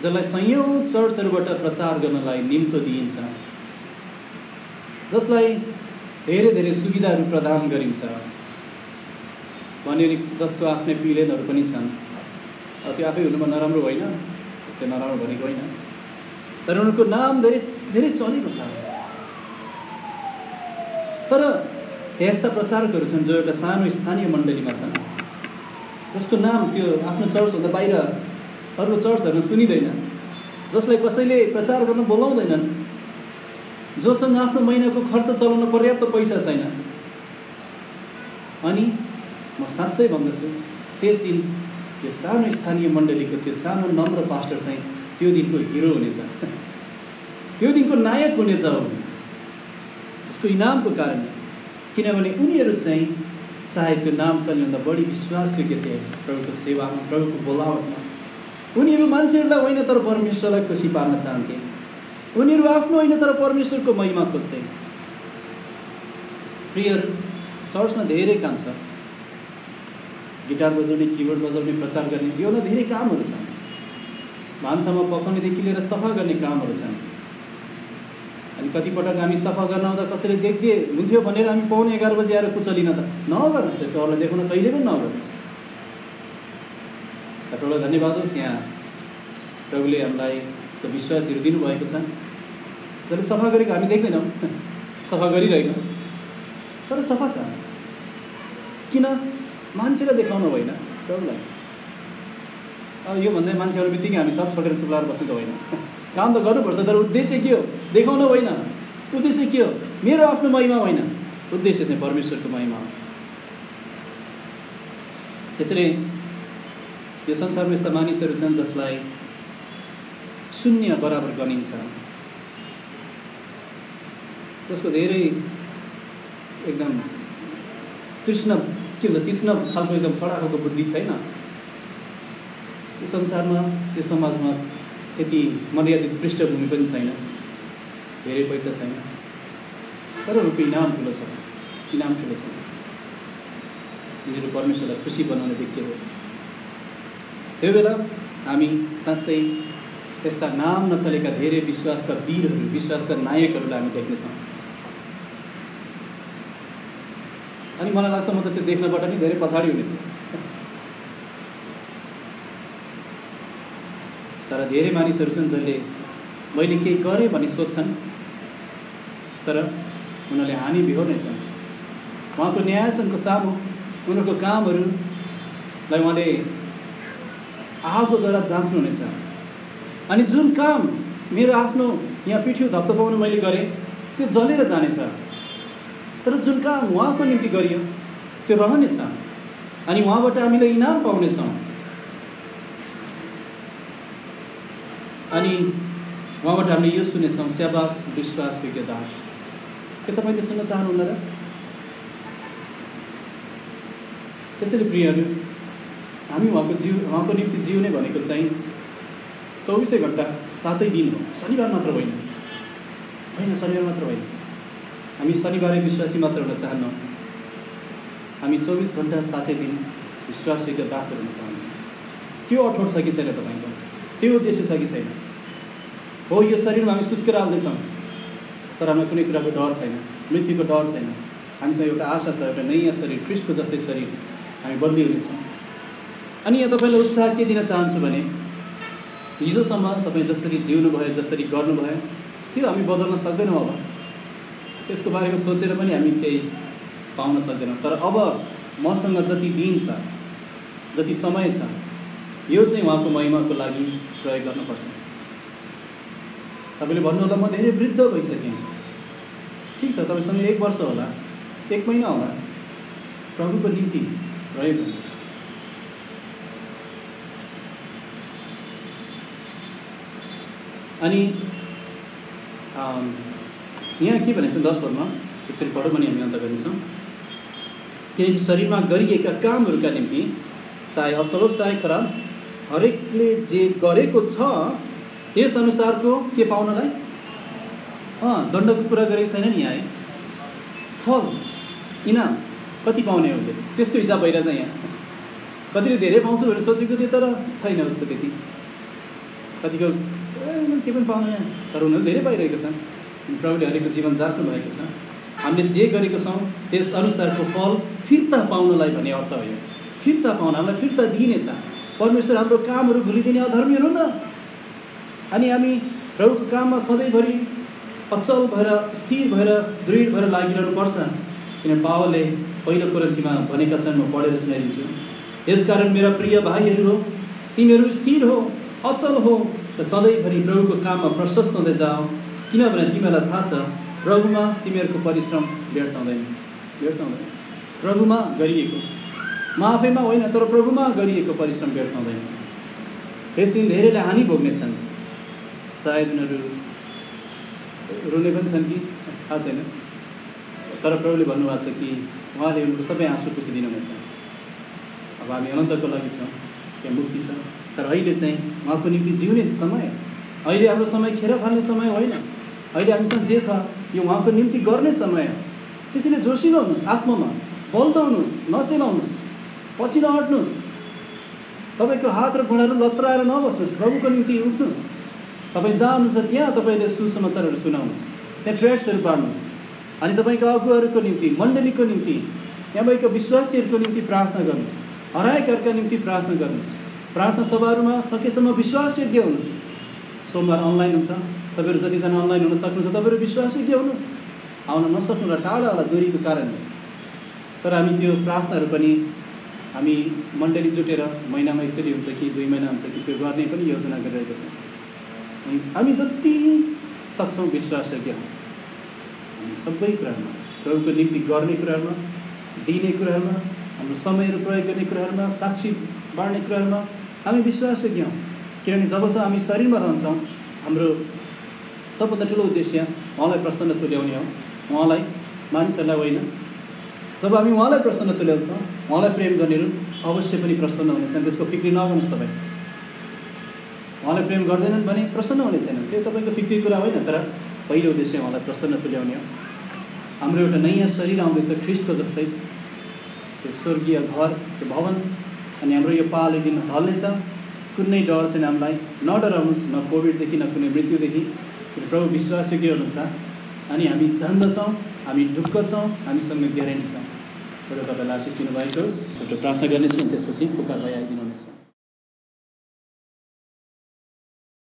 जसलाई सयौँ चर्चहरूबाट प्रचार गर्नलाई निम्तो दिइन्छ, जसलाई धेरै धेरै सुविधाहरू प्रदान गरिन्छ भने जसको आफ्नै प्लेनहरू पनि छन्। त्यो आफै हुनुमा नराम्रो होइन, त्यो नराम्रो भनेको होइन, तर उनीहरूको नाम धेरै धेरै चलेको छ। तर यस्ता प्रचारकहरू छन् जो एउटा सानो स्थानीय मण्डलीमा छन्, जसको नाम त्यो आफ्नो चर्चभन्दा बाहिर अरू चर्चहरूमा सुनिँदैन, जसलाई कसैले प्रचार गर्न बोलाउँदैनन्, जोसँग आफ्नो महिनाको खर्च चलाउन पर्याप्त पैसा छैन। अनि म साँच्चै भन्दछु, त्यस दिन यो सानो स्थानीय मण्डलीको त्यो सानो नम्र पास्टर चाहिँ त्यो दिनको हिरो हुनेछ, त्यो दिनको नायक हुनेछ उसको इनामको कारण। किनभने उनीहरू चाहिँ सायद त्यो नाम चल्नुभन्दा बढी विश्वासयोग्य थिए प्रभुको सेवामा, प्रभुको बोलावटमा। उनीहरू मान्छेहरूलाई होइन तर परमेश्वरलाई खुसी पार्न चाहन्थे। उनीहरू आफ्नो होइन तर परमेश्वरको महिमा खोज्थे। प्रियहरू, चर्चमा धेरै काम छ। गिटार बजाउने, किबोर्ड बजाउने, प्रचार गर्ने, यो न धेरै कामहरू छन्। भान्सामा पकाउनेदेखि लिएर सफा गर्ने कामहरू छन्। अनि कतिपटक हामी सफा गर्न आउँदा कसैले देख्दै हुन्थ्यो भनेर हामी 11:15 बजी आएर कुचलिन त नगर्नुहोस्। त्यस्तो अरूलाई देखाउन कहिले पनि नगर्नुहोस्। प्रभुलाई धन्यवाद होस्, यहाँ प्रभुले हामीलाई यस्तो विश्वासहरू दिनुभएको छ। जसले सफा गरेको हामी देख्दैनौँ, सफा गरिरहेनौँ, तर सफा छ। किन? मान्छेलाई देखाउन होइन, प्रभुलाई। अब यो भन्दै मान्छेहरू बित्तिकै हामी सब छोडेर चुप्लाएर बस्नु त होइन। काम त गर्नुपर्छ, तर उद्देश्य के हो? देखाउन होइन। उद्देश्य के हो? मेरो आफ्नो महिमा होइन, उद्देश्य चाहिँ परमेश्वरको महिमा हो। त्यसैले यो संसारमा यस्ता मानिसहरू छन् जसलाई शून्य बराबर गनिन्छ, जसको धेरै एकदम तीक्ष्ण खालको एकदम कडा खालको बुद्धि छैन। यो संसारमा, यो समाजमा त्यति मर्यादित पृष्ठभूमि पनि छैन, धेरै पैसा छैन, तर उनको इनाम ठुलो छ। यिनीहरू परमेश्वरलाई खुसी बनाउने व्यक्तिहरू हो। त्यो बेला हामी साँच्चै त्यस्ता नाम नचलेका धेरै विश्वासका वीरहरू, विश्वासका नायकहरूलाई हामी देख्नेछौँ। अनि मलाई लाग्छ म त त्यो देख्नबाट नि धेरै पछाडि हुनेछु। तर धेरै मानिसहरू छन् जसले मैले केही गरेँ भन्ने सोध्छन्, तर उनीहरूले हानि बिहोर्नेछन्। उहाँको न्यायासनको सामु उनीहरूको कामहरूलाई उहाँले आगोद्वारा जाँच्नुहुनेछ। अनि जुन काम मेरो आफ्नो यहाँ पिठ्यु धप्धपाउन मैले गरेँ त्यो जलेर जानेछ, तर जुन काम उहाँको निम्ति गरियो त्यो रहनेछ। अनि उहाँबाट हामीले इनाम पाउनेछौँ। अनि उहाँबाट हामीले यो सुनेछौँ, स्याबास विश्वासयोग्य दास। के तपाईँ त्यो सुन्न चाहनुहुन्न र? त्यसैले प्रियहरू, हामी उहाँको निम्ति जिउने भनेको चाहिँ 24 घन्टा 7 दिन हो। शनिबार मात्र होइन, शनिबार मात्र होइन। हामी शनिबारै विश्वासी मात्र हुन चाहन्नौँ। हामी 24 घन्टा 7 दिन विश्वासयोग्य दासहरू हुन चाहन्छौँ। त्यो अठोट छ कि छैन तपाईँको? त्यो उद्देश्य छ कि छैन? हो, यो शरीरमा हामी सुस्केर आउँदैछौँ, तर हामीलाई कुनै कुराको डर छैन, मृत्युको डर छैन। हामीसँग एउटा आशा छ, एउटा नयाँ शरीर, ख्रिस्टको जस्तै शरीर हामी बदली हुनेछौँ। अनि यहाँ तपाईँलाई उत्साह के दिन चाहन्छु भने, हिजोसम्म तपाईँ जसरी जिउनुभयो, जसरी गर्नुभयो, त्यो हामी बदल्न सक्दैनौँ। अब त्यसको बारेमा सोचेर पनि हामी केही पाउन सक्दैनौँ। तर अब मसँग जति दिन छ, जति समय छ, यो चाहिँ उहाँको महिमाको लागि प्रयोग गर्नुपर्छ। तपाईँले भन्नुहोला, म धेरै वृद्ध भइसकेँ। ठिक छ, तपाईँसँग 1 वर्ष होला, 1 महिना होला, प्रभुको निम्ति प्रयोग गर्नुहोस्। अनि यहाँ के भनेको छ 10 पदमा, एकचोटि पढौँ भने हामी अन्त गर्नेछौँ। किनकि शरीरमा गरिएका कामहरूका निम्ति, चाहे असल होस् चाहे खराब, हरेकले जे गरेको छ त्यस अनुसारको के पाउनलाई दण्डको कुरा गरेको छैन नि यहाँ, फल इनाम कति पाउने हो त्यसको हिसाब भइरहेछ। यहाँ कतिले धेरै पाउँछु भनेर सोचेको थियो, तर छैन उसको त्यति। कतिको के पनि पाउँदैन, तर उनीहरू धेरै पाइरहेको छन्। प्रभुले हरेकको जीवन जाँच्नु भएको छ। हामीले जे गरेको छौँ त्यस अनुसारको फल फिर्ता पाउनलाई भन्ने अर्थ हो। यो फिर्ता पाउन, हामीलाई फिर्ता दिइनेछ। परमेश्वर हाम्रो कामहरू भुलिदिने अधर्मीहरू न। अनि हामी प्रभुको काममा सधैँभरि अचल भएर, स्थिर भएर, दृढ भएर लागिरहनुपर्छ। किन पावलले पहिलो कोरिन्थीमा भनेका छन्, म पढेर सुनाइदिन्छु। यसकारण मेरा प्रिय भाइहरू हो, तिमीहरू स्थिर हो, अचल हो र सधैँभरि प्रभुको काममा प्रशस्त हुँदै जाऊ, किनभने तिमीहरूलाई थाहा छ प्रभुमा तिमीहरूको परिश्रम व्यर्थ हुँदैन। प्रभुमा गरिएको, म आफैमा होइन तर प्रभुमा गरिएको परिश्रम व्यर्थ हुँदैन। त्यस दिन धेरैले हानि भोग्नेछन्, सायद उनीहरू रुने पनि छन् कि थाहा छैन, तर प्रभुले भन्नुभएको छ कि उहाँले उनको सबै आँसु पुछिदिनुहुनेछ। अब हामी अनन्तको लागि छौँ, त्यहाँ मुक्ति छ। तर अहिले चाहिँ उहाँको निम्ति जिउने समय, अहिले हाम्रो समय खेर फाल्ने समय होइन। अहिले हामीसँग जे छ यो उहाँको निम्ति गर्ने समय हो। त्यसैले जोसिलो हुनुहोस्, आत्मामा बल्दो हुनुहोस्, नसेलाउनुहोस्, पछि नहट्नुहोस्। तपाईँको हात र घुँडाहरू लत्राएर नबस्नुहोस्, प्रभुको निम्ति उठ्नुहोस्। तपाईँ जहाँ हुनुहुन्छ त्यहाँ तपाईँले सुसमाचारहरू सुनाउनुहोस्, त्यहाँ ट्र्याक्सहरू बाँड्नुहोस् अनि तपाईँको अगुवाहरूको निम्ति, मण्डलीको निम्ति, यहाँ भएका विश्वासीहरूको निम्ति प्रार्थना गर्नुहोस्, हराएकाहरूका निम्ति प्रार्थना गर्नुहोस्। प्रार्थना सभाहरूमा सकेसम्म विश्वासयोग्य हुनुहोस्। सोमबार अनलाइन हुन्छ, तपाईँहरू जतिजना अनलाइन हुन सक्नुहुन्छ तपाईँहरू विश्वासयोग्य हुनुहोस्। आउन नसक्नु र टाढा होला दूरीको कारणले। तर हामी त्यो प्रार्थनाहरू पनि हामी मण्डली जुटेर महिनामा एकचोटि हुन्छ कि 2 महिना हुन्छ कि त्यो गर्ने पनि योजना गरिरहेको छौँ। हामी जति सक्छौँ विश्वासयोग्य हौँ। हामी सबै कुराहरूमा, प्रभुको निम्ति गर्ने कुराहरूमा, दिने कुराहरूमा, हाम्रो समयहरू प्रयोग गर्ने कुराहरूमा, साक्षी बाँड्ने कुराहरूमा हामी विश्वासयोग्य हौँ। किनभने जबसम्म हामी शरीरमा रहन्छौँ हाम्रो सबभन्दा ठुलो उद्देश्य उहाँलाई प्रसन्न तुल्याउने हो, उहाँलाई, मानिसहरूलाई होइन। जब हामी उहाँलाई प्रसन्न तुल्याउँछौँ, उहाँलाई प्रेम गर्नेहरू अवश्य पनि प्रसन्न हुनेछन्। त्यसको फिक्री नगर्नुहोस्। तपाईँ उहाँलाई प्रेम गर्दैनन् भने प्रसन्न हुने छैन, त्यो तपाईँको फिक्री कुरा होइन। तर पहिलो उद्देश्य उहाँलाई प्रसन्न तुल्याउने हो। हाम्रो एउटा नयाँ शरीर आउँदैछ ख्रिस्टको जस्तै, त्यो स्वर्गीय घर, त्यो भवन। अनि हाम्रो यो पाले दिन ढल्नेछ, कुनै डर छैन हामीलाई। नडराउनुहोस्, न कोभिडदेखि, न कुनै मृत्युदेखि। प्रभु विश्वासयोग्य हुनुहुन्छ अनि हामी जान्दछौँ, हामी ढुक्क छौँ, हामीसँग ग्यारेन्टी छ। प्रभु तपाईँलाई आशिष दिनुभएको होस्। छोटो प्रार्थना गर्नेछौँ, त्यसपछि पुकार भई आइदिनुहुनेछ।